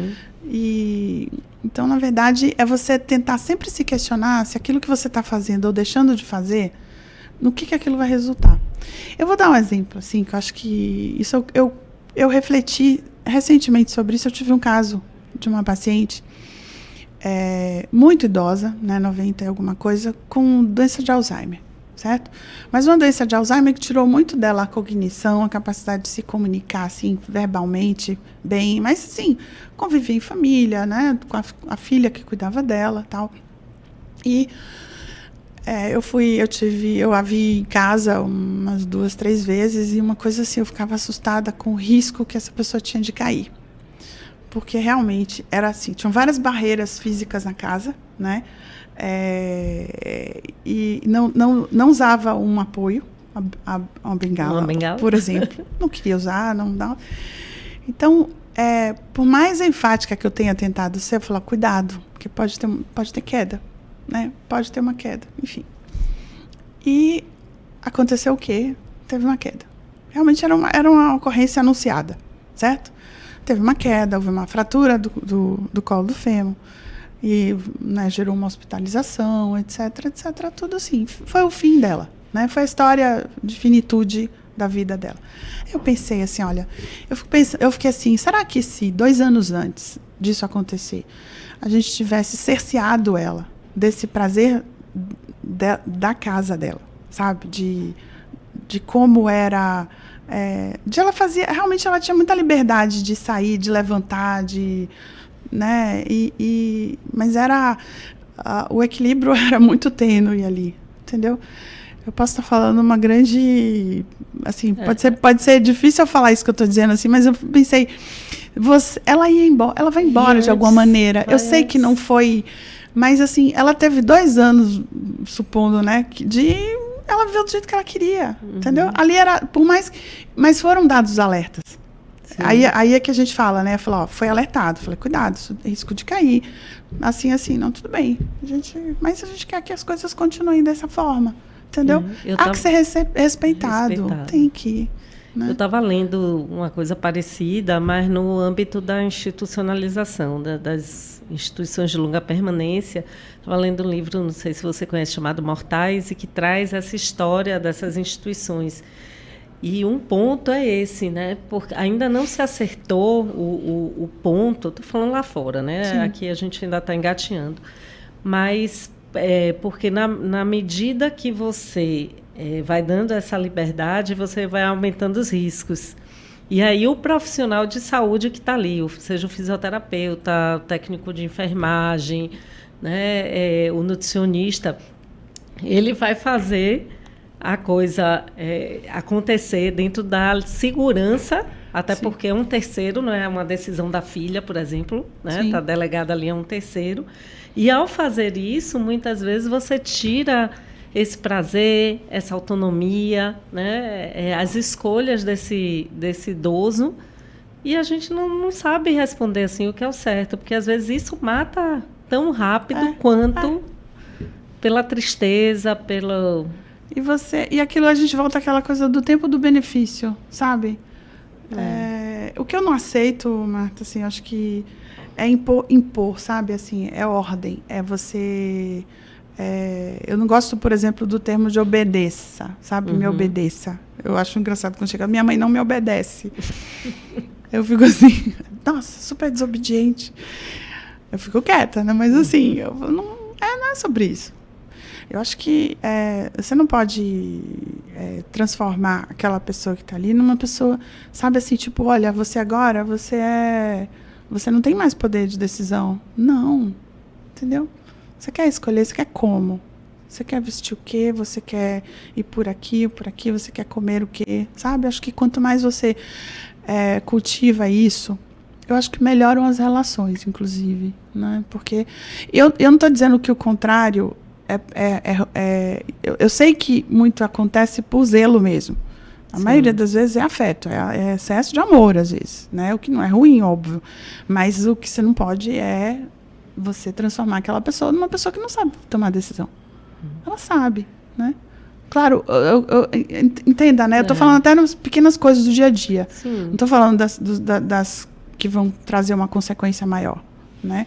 E então, na verdade, é você tentar sempre se questionar se aquilo que você está fazendo ou deixando de fazer, no que aquilo vai resultar. Eu vou dar um exemplo, assim, que eu acho que isso eu refleti recentemente sobre isso. Eu tive um caso de uma paciente muito idosa, né, 90 e alguma coisa, com doença de Alzheimer, certo? Mas uma doença de Alzheimer que tirou muito dela a cognição, a capacidade de se comunicar, assim, verbalmente, bem, mas, assim, conviver em família, né, com a filha que cuidava dela, tal. E eu a vi em casa umas 2, 3 vezes, e uma coisa assim, eu ficava assustada com o risco que essa pessoa tinha de cair. Porque realmente era assim, tinham várias barreiras físicas na casa, né? E não usava um apoio, uma bengala, por exemplo. Não queria usar, não dá. Então, por mais enfática que eu tenha tentado ser, eu falar, cuidado, porque pode ter queda, né? Pode ter uma queda, enfim. E aconteceu o quê? Teve uma queda. Realmente era uma ocorrência anunciada, certo? Teve uma queda, houve uma fratura do colo do fêmur. E, né, gerou uma hospitalização, etc, tudo assim. Foi o fim dela, né? Foi a história de finitude da vida dela. Eu pensei assim, olha, eu fiquei assim, será que se 2 anos antes disso acontecer, a gente tivesse cerceado ela desse prazer da casa dela, sabe? De como era... de ela fazia... Realmente ela tinha muita liberdade de sair, de levantar, né? Mas o equilíbrio era muito tênue ali, entendeu? Eu posso estar falando uma grande... Assim, pode ser difícil eu falar isso que eu estou dizendo, assim, mas eu pensei... ela vai embora de alguma maneira. Eu sei que não foi... Mas, assim, ela teve 2 anos, supondo, né? Ela viveu do jeito que ela queria, entendeu? Ali era... Mas foram dados alertas. Aí é que a gente fala, né? Falou, foi alertado. Falei, cuidado, risco de cair. Assim, não, tudo bem. Mas a gente quer que as coisas continuem dessa forma, entendeu? Há que ser respeitado. Tem que... Né? Eu estava lendo uma coisa parecida, mas no âmbito da institucionalização, das instituições de longa permanência. Estava lendo um livro, não sei se você conhece, chamado Mortais, e que traz essa história dessas instituições. E um ponto é esse, né? Porque ainda não se acertou o ponto, estou falando lá fora, né? Sim. Aqui a gente ainda está engatinhando. Mas porque na medida que você vai dando essa liberdade, você vai aumentando os riscos. E aí o profissional de saúde que está ali, seja o fisioterapeuta, o técnico de enfermagem, né? O nutricionista, ele vai fazer a coisa acontecer dentro da segurança, até Sim. porque um terceiro, não é uma decisão da filha, por exemplo, né? Está delegada ali a um terceiro. E, ao fazer isso, muitas vezes você tira esse prazer, essa autonomia, né? As escolhas desse idoso, e a gente não sabe responder assim o que é o certo, porque, às vezes, isso mata tão rápido quanto pela tristeza, pelo... E aquilo a gente volta àquela coisa do tempo do benefício, sabe? O que eu não aceito, Marta, assim, acho que é impor, sabe? Assim, é ordem, é você... eu não gosto, por exemplo, do termo de obedeça, sabe? Me obedeça. Eu acho engraçado quando chega, minha mãe não me obedece. Eu fico assim, nossa, super desobediente. Eu fico quieta, né? Mas assim, não é sobre isso. Eu acho que você não pode transformar aquela pessoa que está ali numa pessoa, sabe assim, tipo, olha, você agora, você não tem mais poder de decisão. Não, entendeu? Você quer escolher, você quer como? Você quer vestir o quê? Você quer ir por aqui, você quer comer o quê? Sabe? Acho que quanto mais você cultiva isso, eu acho que melhoram as relações, inclusive, né? Porque eu não estou dizendo que o contrário eu sei que muito acontece por zelo mesmo. A maioria das vezes é afeto, é excesso de amor, às vezes, né? O que não é ruim, óbvio. Mas o que você não pode é você transformar aquela pessoa numa pessoa que não sabe tomar decisão. Ela sabe, né? Claro, entenda, né? Eu estou falando até nas pequenas coisas do dia a dia. Sim. Não estou falando das que vão trazer uma consequência maior, né?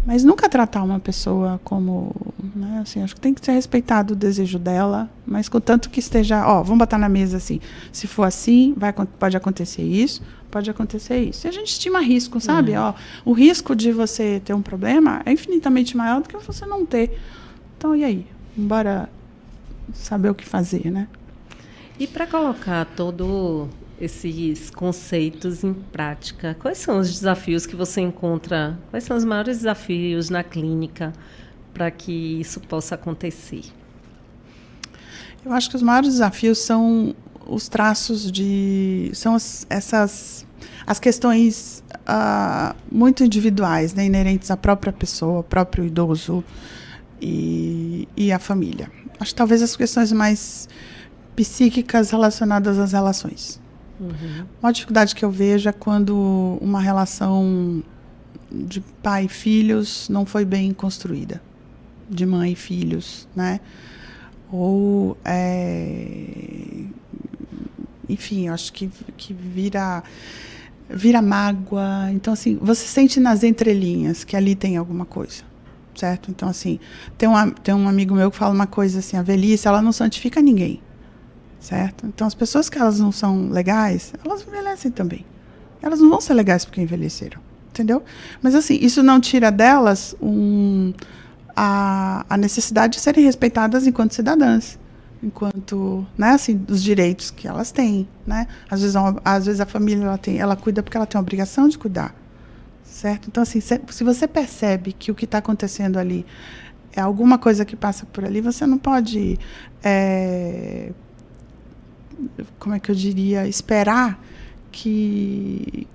Mas nunca tratar uma pessoa como... Né, assim, acho que tem que ser respeitado o desejo dela, mas contanto que esteja... vamos botar na mesa assim. Se for assim, pode acontecer isso, pode acontecer isso. E a gente estima risco, sabe? O risco de você ter um problema é infinitamente maior do que você não ter. Então, e aí? Bora saber o que fazer, né? E para colocar todo... esses conceitos em prática, quais são os desafios que você encontra? Quais são os maiores desafios na clínica para que isso possa acontecer? Eu acho que os maiores desafios são os traços são as questões muito individuais, né, inerentes à própria pessoa, ao próprio idoso e à família. Acho que talvez as questões mais psíquicas relacionadas às relações. Uma dificuldade que eu vejo é quando uma relação de pai e filhos não foi bem construída, de mãe e filhos, né? Ou, enfim, eu acho que vira mágoa. Então, assim, você sente nas entrelinhas que ali tem alguma coisa, certo? Então, assim, tem um amigo meu que fala uma coisa assim, a velhice, ela não santifica ninguém. Certo? Então, as pessoas que elas não são legais, elas envelhecem também. Elas não vão ser legais porque envelheceram. Entendeu? Mas, assim, isso não tira delas a necessidade de serem respeitadas enquanto cidadãs. Enquanto, né, assim, dos direitos que elas têm, né? Às vezes a família, ela cuida porque ela tem a obrigação de cuidar. Certo? Então, assim, se você percebe que o que está acontecendo ali é alguma coisa que passa por ali, você não pode... como é que eu diria, esperar que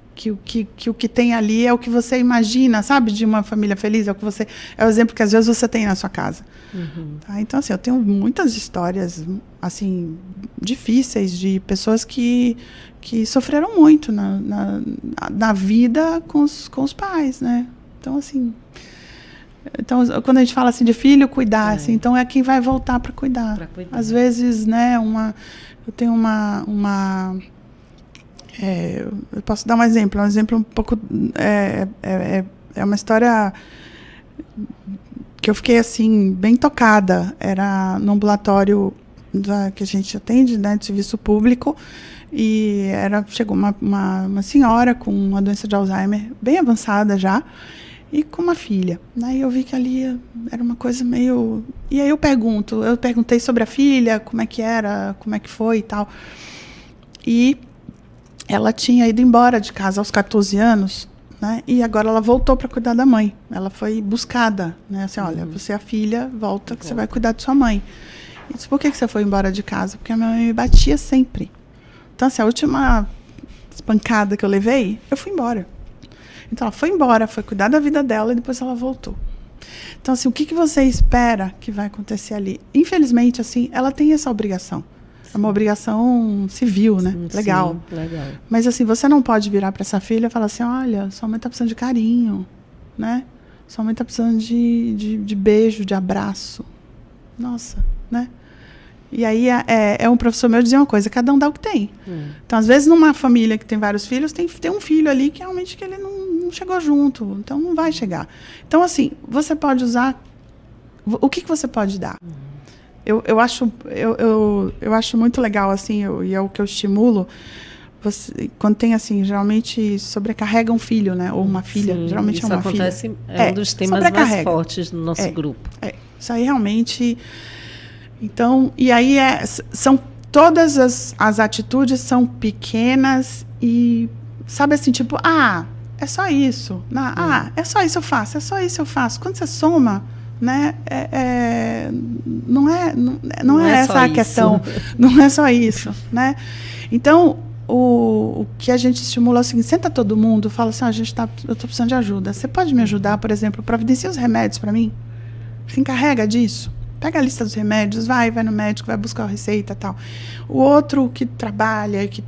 o que tem ali é o que você imagina, sabe, de uma família feliz, é o exemplo que às vezes você tem na sua casa. Tá? Então, assim, eu tenho muitas histórias, assim, difíceis de pessoas que sofreram muito na vida com os pais, né? Então, assim... Então, quando a gente fala assim de filho, cuidar, assim, então é quem vai voltar para cuidar. Às vezes, né, eu tenho eu posso dar um exemplo um pouco, é uma história que eu fiquei, assim, bem tocada. Era no ambulatório que a gente atende, né, de serviço público, e chegou uma senhora com uma doença de Alzheimer bem avançada já, e com uma filha. Aí eu vi que ali era uma coisa meio... E aí eu perguntei sobre a filha, como é que era, como é que foi e tal. E ela tinha ido embora de casa aos 14 anos, né? E agora ela voltou para cuidar da mãe. Ela foi buscada, né? Assim, olha, você é a filha, volta que você vai cuidar de sua mãe. E disse, por que você foi embora de casa? Porque a minha mãe me batia sempre. Então, assim, a última espancada que eu levei, eu fui embora. Então, ela foi embora, foi cuidar da vida dela e depois ela voltou. Então, assim, o que você espera que vai acontecer ali? Infelizmente, assim, ela tem essa obrigação. Sim. É uma obrigação civil, né? Sim, legal. Sim, legal. Mas, assim, você não pode virar para essa filha e falar assim, olha, sua mãe está precisando de carinho, né? Sua mãe está precisando de beijo, de abraço. Nossa, né? E aí um professor meu dizia uma coisa, cada um dá o que tem. Então, às vezes, numa família que tem vários filhos, tem um filho ali que realmente que ele não chegou junto, então não vai chegar. Então, assim, você pode usar... O que você pode dar? Eu acho muito legal, assim, e é o que eu estimulo. Quando tem, assim, geralmente sobrecarrega um filho, né? Ou uma filha, sim, geralmente é uma filha. É um dos temas mais fortes do nosso grupo. Isso aí realmente... Então, e aí são todas as atitudes são pequenas e, sabe assim, tipo, é só isso. É só isso eu faço, é só isso eu faço. Quando você soma, né, não é essa a questão. Não é só isso, né? Então, o que a gente estimula é o seguinte, senta todo mundo, fala assim, eu estou precisando de ajuda. Você pode me ajudar, por exemplo, providencia os remédios para mim? Se encarrega disso? Pega a lista dos remédios, vai no médico, vai buscar a receita e tal. O outro que trabalha, que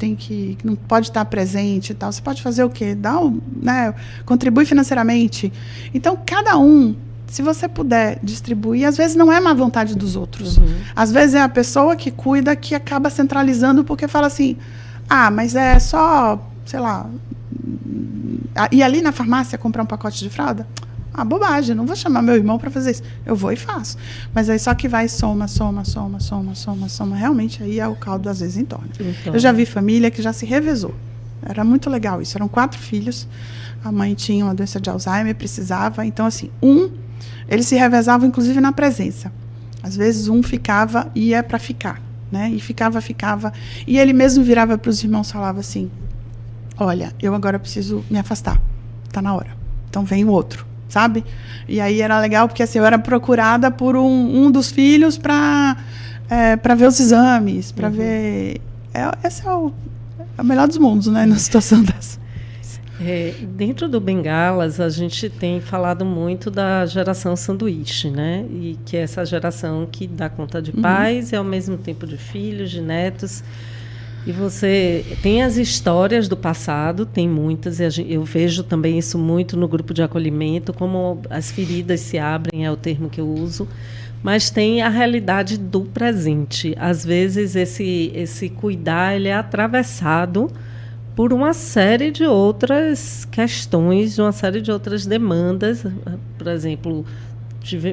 não pode estar presente e tal, você pode fazer o quê? Contribui financeiramente. Então, cada um, se você puder distribuir, às vezes não é má vontade dos outros. Às vezes é a pessoa que cuida que acaba centralizando porque fala assim, mas é só, sei lá, ir ali na farmácia comprar um pacote de fralda? Bobagem, não vou chamar meu irmão para fazer isso. Eu vou e faço. Mas aí só que vai soma. Realmente aí o caldo às vezes entorna. Então, eu já vi família que já se revezou. Era muito legal isso. Eram 4 filhos. A mãe tinha uma doença de Alzheimer, precisava. Então, assim, eles se revezavam inclusive na presença. Às vezes um ficava e ia para ficar, né? E ficava. E ele mesmo virava para os irmãos e falava assim, olha, eu agora preciso me afastar. Está na hora. Então vem o outro. Sabe? E aí era legal porque assim, eu era procurada por um dos filhos para ver os exames, para ver... Esse é o melhor dos mundos, né? Na situação dessa. Dentro do Bengalas, a gente tem falado muito da geração sanduíche, né? E que é essa geração que dá conta de pais e ao mesmo tempo de filhos, de netos. E você tem as histórias do passado, tem muitas, e eu vejo também isso muito no grupo de acolhimento, como as feridas se abrem, é o termo que eu uso, mas tem a realidade do presente. Às vezes esse cuidar ele é atravessado por uma série de outras questões, uma série de outras demandas. Por exemplo,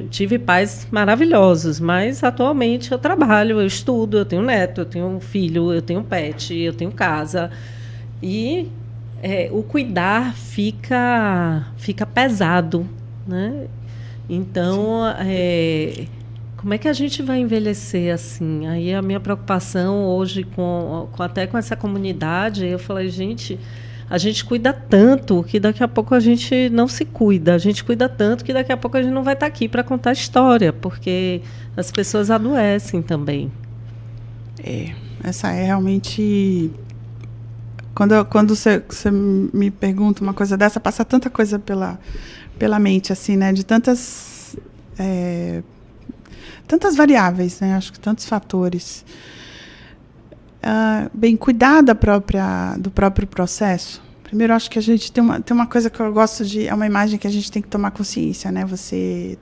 tive pais maravilhosos, mas atualmente eu trabalho, eu estudo, eu tenho neto, eu tenho filho, eu tenho pet, eu tenho casa. E o cuidar fica pesado, né? Então, como é que a gente vai envelhecer assim? Aí a minha preocupação hoje, até com essa comunidade, eu falei, gente... A gente cuida tanto que daqui a pouco a gente não se cuida. A gente cuida tanto que daqui a pouco a gente não vai estar aqui para contar a história, porque as pessoas adoecem também. Essa é realmente... Quando você me pergunta uma coisa dessa, passa tanta coisa pela mente, assim, né? De tantas variáveis, né? Acho que tantos fatores. Cuidar do próprio processo. Primeiro, acho que a gente tem uma coisa que eu gosto de... É uma imagem que a gente tem que tomar consciência, né? Você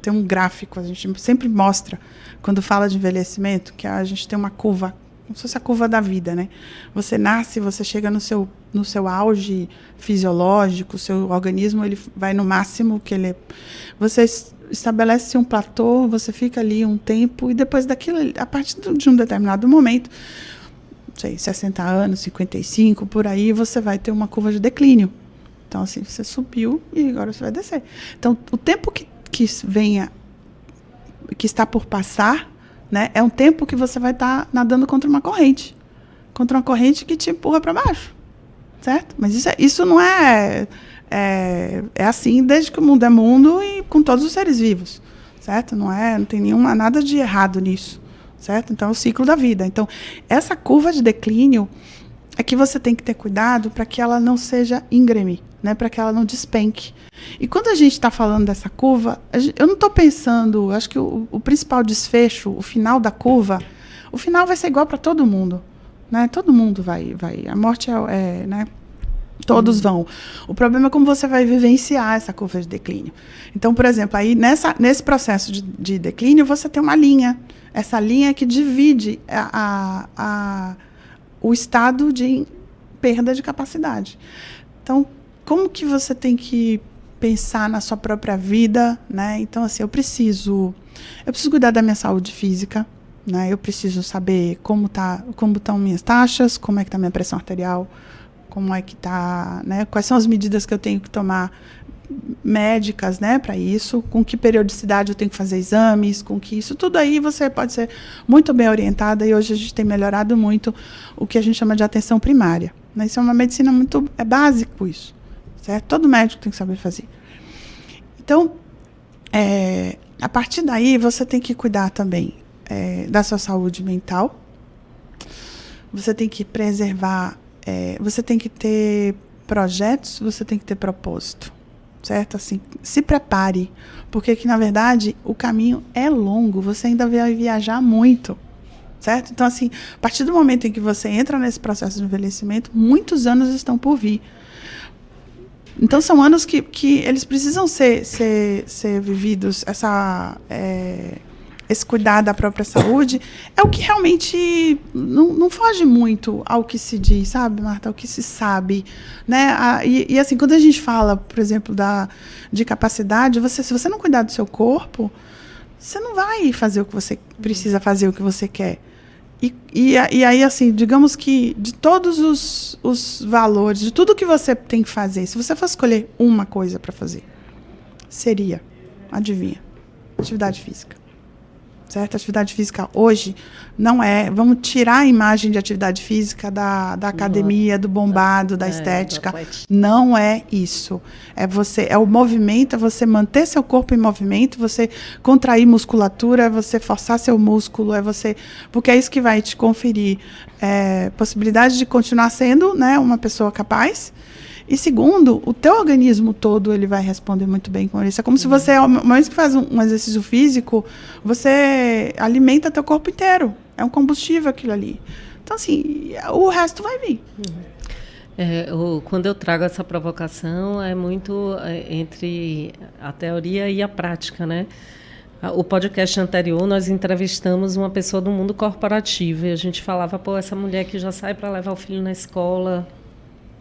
tem um gráfico, a gente sempre mostra, quando fala de envelhecimento, que a gente tem uma curva, como se fosse a curva da vida, né? Você nasce, você chega no seu auge fisiológico, o seu organismo ele vai no máximo que ele... Você estabelece um platô, você fica ali um tempo, e depois daquilo, a partir de um determinado momento, não sei, 60 anos, 55, por aí, você vai ter uma curva de declínio. Então, assim, você subiu e agora você vai descer. Então, o tempo que está por passar, né, é um tempo que você vai estar nadando contra uma corrente que te empurra para baixo, certo? Mas isso não é assim desde que o mundo é mundo e com todos os seres vivos, certo? Não tem nada de errado nisso, certo? Então, é o ciclo da vida. Então, essa curva de declínio é que você tem que ter cuidado para que ela não seja íngreme, né? Para que ela não despenque. E quando a gente está falando dessa curva, eu não estou pensando, acho que o principal desfecho, o final da curva, o final vai ser igual para todo mundo, né? Todo mundo vai. A morte né? Todos vão. O problema é como você vai vivenciar essa curva de declínio. Então, por exemplo, aí nesse processo de declínio, você tem uma linha. Essa linha que divide o estado de perda de capacidade. Então, como que você tem que pensar na sua própria vida, né? Então, assim, eu preciso cuidar da minha saúde física, né? Eu preciso saber como estão minhas taxas, como é que está minha pressão arterial, como é que está, né? Quais são as medidas que eu tenho que tomar médicas, né, para isso, com que periodicidade eu tenho que fazer exames, com que isso tudo aí você pode ser muito bem orientada, e hoje a gente tem melhorado muito o que a gente chama de atenção primária, né? Isso é uma medicina é básico isso, certo? Todo médico tem que saber fazer. Então, a partir daí você tem que cuidar também da sua saúde mental, você tem que preservar, você tem que ter projetos, você tem que ter propósito. Certo? Assim, se prepare, porque aqui, na verdade, o caminho é longo, você ainda vai viajar muito, certo? Então, assim, a partir do momento em que você entra nesse processo de envelhecimento, muitos anos estão por vir. Então, são anos que eles precisam ser vividos, esse cuidar da própria saúde, é o que realmente não foge muito ao que se diz, sabe, Marta? Ao que se sabe, né? E assim, quando a gente fala, por exemplo, de capacidade, se você não cuidar do seu corpo, você não vai fazer o que você precisa fazer, o que você quer. E aí, assim, digamos que de todos os valores, de tudo que você tem que fazer, se você fosse escolher uma coisa para fazer, seria, adivinha, atividade física. Certo? Atividade física hoje não é... Vamos tirar a imagem de atividade física da academia, do bombado, da estética. Não é isso. É o movimento, é você manter seu corpo em movimento, você contrair musculatura, é você forçar seu músculo, porque é isso que vai te conferir possibilidade de continuar sendo, né, uma pessoa capaz. E segundo, o teu organismo todo ele vai responder muito bem com isso. É como se você, ao menos que faz um exercício físico, você alimenta teu corpo inteiro. É um combustível aquilo ali. Então, assim, o resto vai vir. Quando eu trago essa provocação, é muito entre a teoria e a prática, né? O podcast anterior, nós entrevistamos uma pessoa do mundo corporativo e a gente falava, essa mulher que já sai para levar o filho na escola,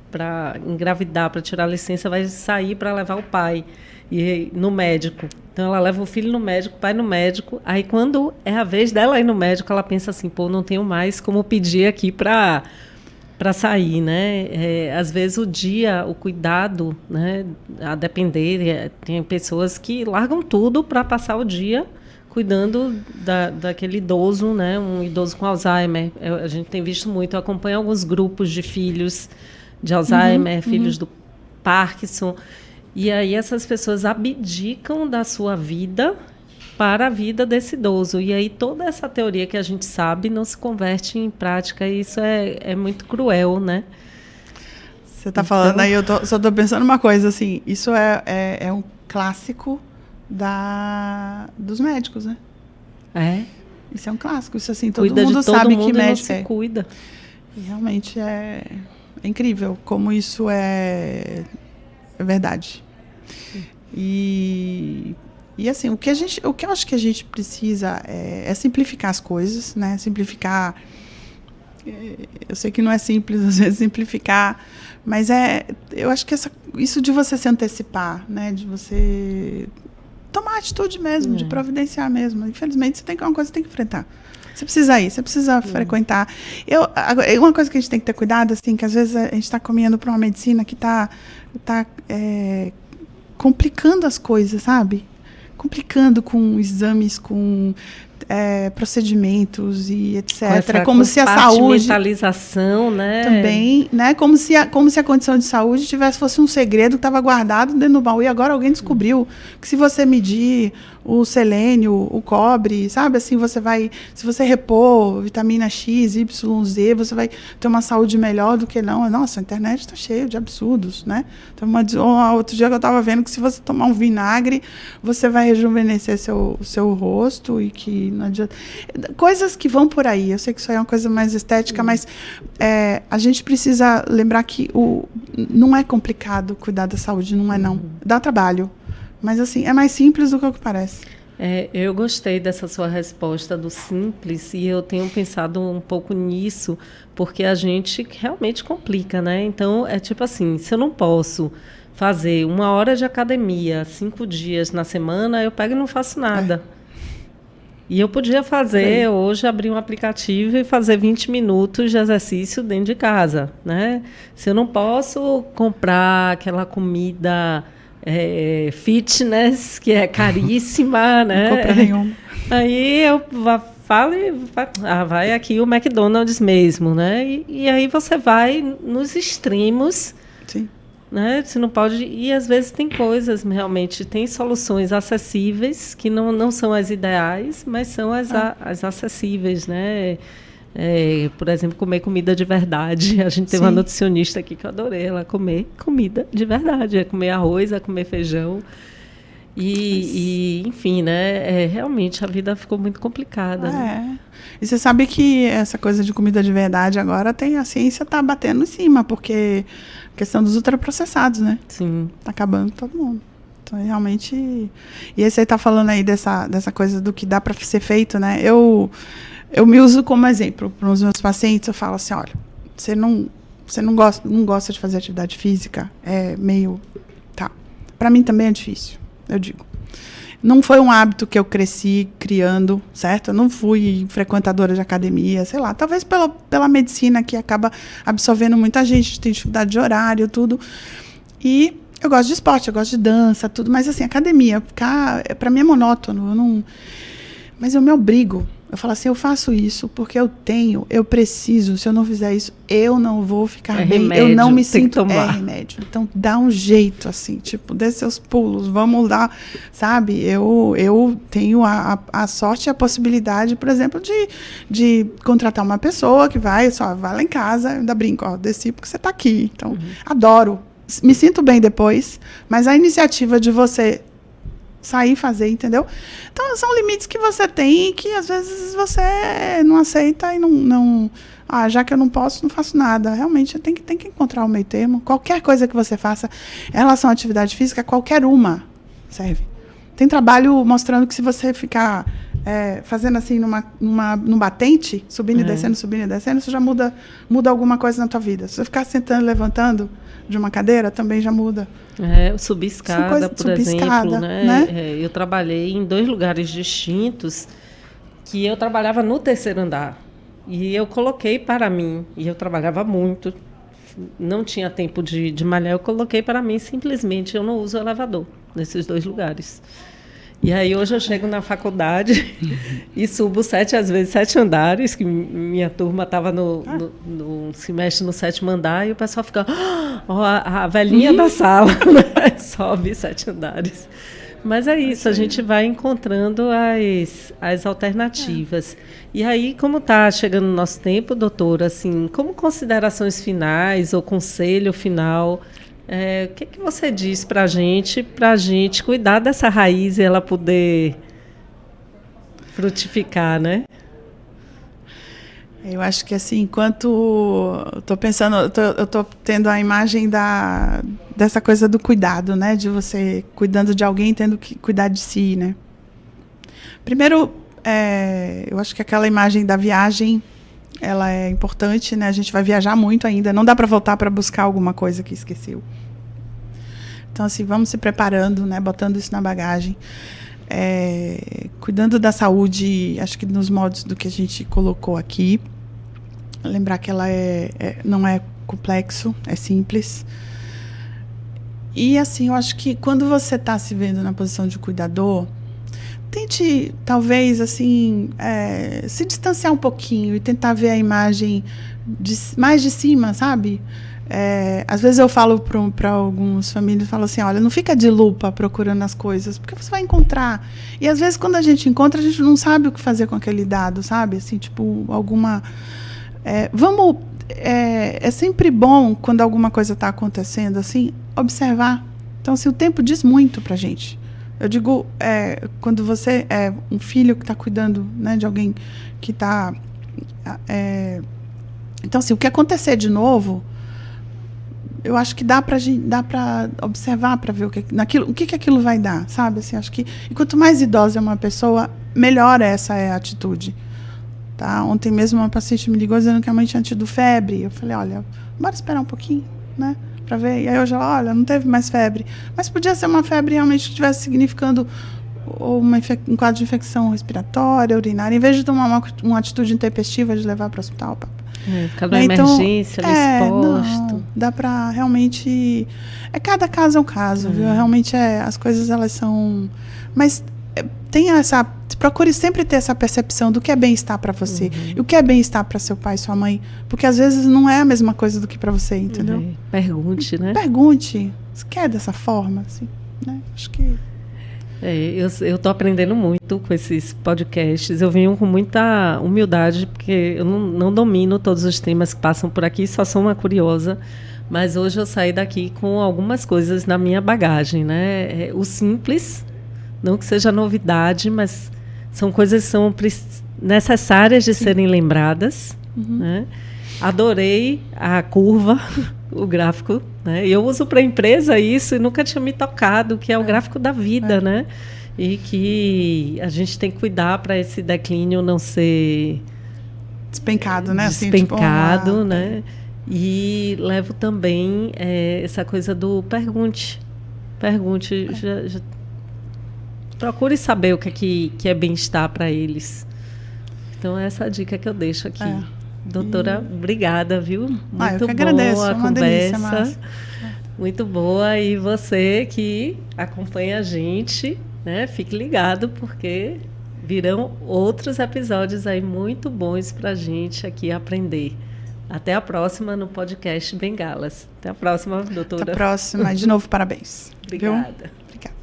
para engravidar, para tirar a licença, vai sair para levar o pai no médico. Então, ela leva o filho no médico, o pai no médico. Aí, quando é a vez dela ir no médico, ela pensa assim, não tenho mais como pedir aqui para sair, né? Às vezes, o cuidado, né? A depender, tem pessoas que largam tudo para passar o dia cuidando daquele idoso, né? Um idoso com Alzheimer. A gente tem visto muito, eu acompanho alguns grupos de filhos de Alzheimer, filhos do Parkinson. E aí essas pessoas abdicam da sua vida para a vida desse idoso. E aí toda essa teoria que a gente sabe não se converte em prática. E isso é muito cruel, né? Você está falando aí, eu só estou pensando uma coisa, assim, isso é um clássico dos médicos, né? Isso é um clássico, isso assim, todo mundo sabe que médico se cuida. E realmente é incrível como isso é verdade. E assim, o que eu acho que a gente precisa é simplificar as coisas, né? Simplificar. Eu sei que não é simples, às vezes, simplificar, mas eu acho que isso de você se antecipar, né? De você tomar atitude mesmo, de providenciar mesmo. Infelizmente, uma coisa que você tem que enfrentar. Você precisa ir, você precisa frequentar. Uma coisa que a gente tem que ter cuidado, assim, que às vezes a gente está caminhando para uma medicina que está complicando as coisas, sabe? Complicando com exames, com procedimentos e etc. Como se a saúde... Compartimentalização, né? Também, né? Como se a condição de saúde fosse um segredo que estava guardado dentro do baú e agora alguém descobriu que se você medir o selênio, o cobre, sabe? Assim, se você repor vitamina X, Y, Z, você vai ter uma saúde melhor do que não. Nossa, a internet está cheia de absurdos, né? Então, outro dia que eu estava vendo que se você tomar um vinagre, você vai rejuvenescer seu rosto e que não adianta. Coisas que vão por aí. Eu sei que isso aí é uma coisa mais estética, mas a gente precisa lembrar que não é complicado cuidar da saúde, não é não. Dá trabalho. Mas, assim, é mais simples do que o que parece. Eu gostei dessa sua resposta do simples e eu tenho pensado um pouco nisso, porque a gente realmente complica, né? Então, é tipo assim, se eu não posso fazer 1 hora de academia 5 dias na semana, eu pego e não faço nada. E eu podia fazer, hoje, abrir um aplicativo e fazer 20 minutos de exercício dentro de casa, né? Se eu não posso comprar aquela comida... fitness, que é caríssima, né? Não compra nenhuma. Aí eu falo e vai aqui o McDonald's mesmo, né? E aí você vai nos extremos, sim, né? Você não pode... E às vezes tem coisas, realmente, tem soluções acessíveis, que não são as ideais, mas são as acessíveis, né? Por exemplo, comer comida de verdade. A gente tem uma nutricionista aqui que eu adorei ela comer comida de verdade, comer arroz, comer feijão. Enfim, né? Realmente a vida ficou muito complicada. Né? E você sabe que essa coisa de comida de verdade agora a ciência está batendo em cima, porque a questão dos ultraprocessados, né? Sim. Está acabando com todo mundo. Então, realmente... E aí você está falando aí dessa coisa do que dá para ser feito, né? Eu me uso como exemplo para os meus pacientes. Eu falo assim, olha, você não gosta de fazer atividade física? É meio... Tá. Para mim também é difícil, eu digo. Não foi um hábito que eu cresci criando, certo? Eu não fui frequentadora de academia, sei lá. Talvez pela medicina, que acaba absorvendo muita gente, tem dificuldade de horário, tudo. E eu gosto de esporte, eu gosto de dança, tudo. Mas, assim, academia, para mim é monótono. Mas eu me obrigo. Eu falo assim, eu faço isso porque eu preciso. Se eu não fizer isso, eu não vou ficar bem. Remédio, eu não me sinto... tomar. Remédio. Então, dá um jeito, assim, tipo, dê seus pulos, vamos lá, sabe? Eu tenho a sorte e a possibilidade, por exemplo, de contratar uma pessoa que vai lá em casa, eu ainda brinco, desci porque você está aqui. Então, adoro. Me sinto bem depois, mas a iniciativa de você... sair e fazer, entendeu? Então, são limites que você tem e que, às vezes, você não aceita e não já que eu não posso, não faço nada. Realmente, tem que encontrar o meio termo. Qualquer coisa que você faça em relação à atividade física, qualquer uma serve. Tem trabalho mostrando que se você ficar fazendo assim num batente, subindo e descendo, isso já muda alguma coisa na tua vida. Se você ficar sentando e levantando de uma cadeira, também já muda. Subir escada, por exemplo, né? Eu trabalhei em 2 lugares distintos, que eu trabalhava no 3º andar. E eu coloquei para mim, e eu trabalhava muito, não tinha tempo de malhar, eu coloquei para mim, simplesmente, eu não uso elevador nesses 2 lugares. E aí hoje eu chego na faculdade e subo 7 andares, que minha turma estava no semestre no 7º andar, e o pessoal fica, a velhinha da sala, né? Sobe 7 andares. Mas é isso, a gente vai encontrando as alternativas. E aí, como está chegando o nosso tempo, doutora, assim, como considerações finais ou conselho final... o que você diz para a gente cuidar dessa raiz e ela poder frutificar, né? Eu acho que, assim, enquanto eu estou pensando, eu estou tendo a imagem dessa coisa do cuidado, né? De você cuidando de alguém, tendo que cuidar de si, né? Primeiro, eu acho que aquela imagem da viagem, ela é importante, né? A gente vai viajar muito ainda. Não dá para voltar para buscar alguma coisa que esqueceu. Então, assim, vamos se preparando, né? Botando isso na bagagem. Cuidando da saúde, acho que nos modos do que a gente colocou aqui. Lembrar que ela não é complexo, é simples. E, assim, eu acho que quando você está se vendo na posição de cuidador, tente, talvez, assim, se distanciar um pouquinho e tentar ver a imagem mais de cima, sabe? Às vezes eu falo para algumas famílias, falo assim, olha, não fica de lupa procurando as coisas, porque você vai encontrar. E, às vezes, quando a gente encontra, a gente não sabe o que fazer com aquele dado, sabe? Assim, tipo, alguma... é sempre bom, quando alguma coisa está acontecendo, assim, observar. Então, assim, o tempo diz muito para a gente. Eu digo, quando você é um filho que está cuidando, né, de alguém que está... Então, assim, o que acontecer de novo, eu acho que dá para observar, para ver o que aquilo vai dar, sabe? Assim, acho que, e quanto mais idosa é uma pessoa, melhor essa é a atitude. Tá? Ontem mesmo uma paciente me ligou dizendo que a mãe tinha tido febre. Eu falei, olha, bora esperar um pouquinho, né? Para ver. E aí hoje ela, olha, não teve mais febre. Mas podia ser uma febre realmente que estivesse significando um quadro de infecção respiratória, urinária, em vez de tomar uma atitude intempestiva de levar para o hospital. Ficar na emergência, exposto. Não, dá para realmente... cada caso é um caso, viu? Realmente as coisas, elas são... Mas tem procure sempre ter essa percepção do que é bem-estar para você. E o que é bem-estar para seu pai e sua mãe. Porque às vezes não é a mesma coisa do que para você, entendeu? Pergunte, né? Pergunte. Você quer dessa forma? Assim, né? Acho que... eu estou aprendendo muito com esses podcasts. Eu venho com muita humildade, porque eu não domino todos os temas que passam por aqui, só sou uma curiosa. Mas hoje eu saí daqui com algumas coisas na minha bagagem, né? O simples, não que seja novidade, mas são coisas que são necessárias de serem lembradas. Né? Adorei a curva, o gráfico, né? Eu uso para a empresa isso e nunca tinha me tocado, que é o gráfico da vida, né? E que a gente tem que cuidar para esse declínio não ser despencado, né? Despencado, assim, tipo, né? E levo também essa coisa do pergunte. Procure saber o que é bem-estar para eles. Então, essa é a dica que eu deixo aqui. Doutora, obrigada, viu? Muito eu que agradeço. boa a conversa. Delícia, muito boa. E você que acompanha a gente, né? Fique ligado, porque virão outros episódios aí muito bons para a gente aqui aprender. Até a próxima no podcast Bengalas. Até a próxima, doutora. Até a próxima. De novo, parabéns. Obrigada. Obrigada.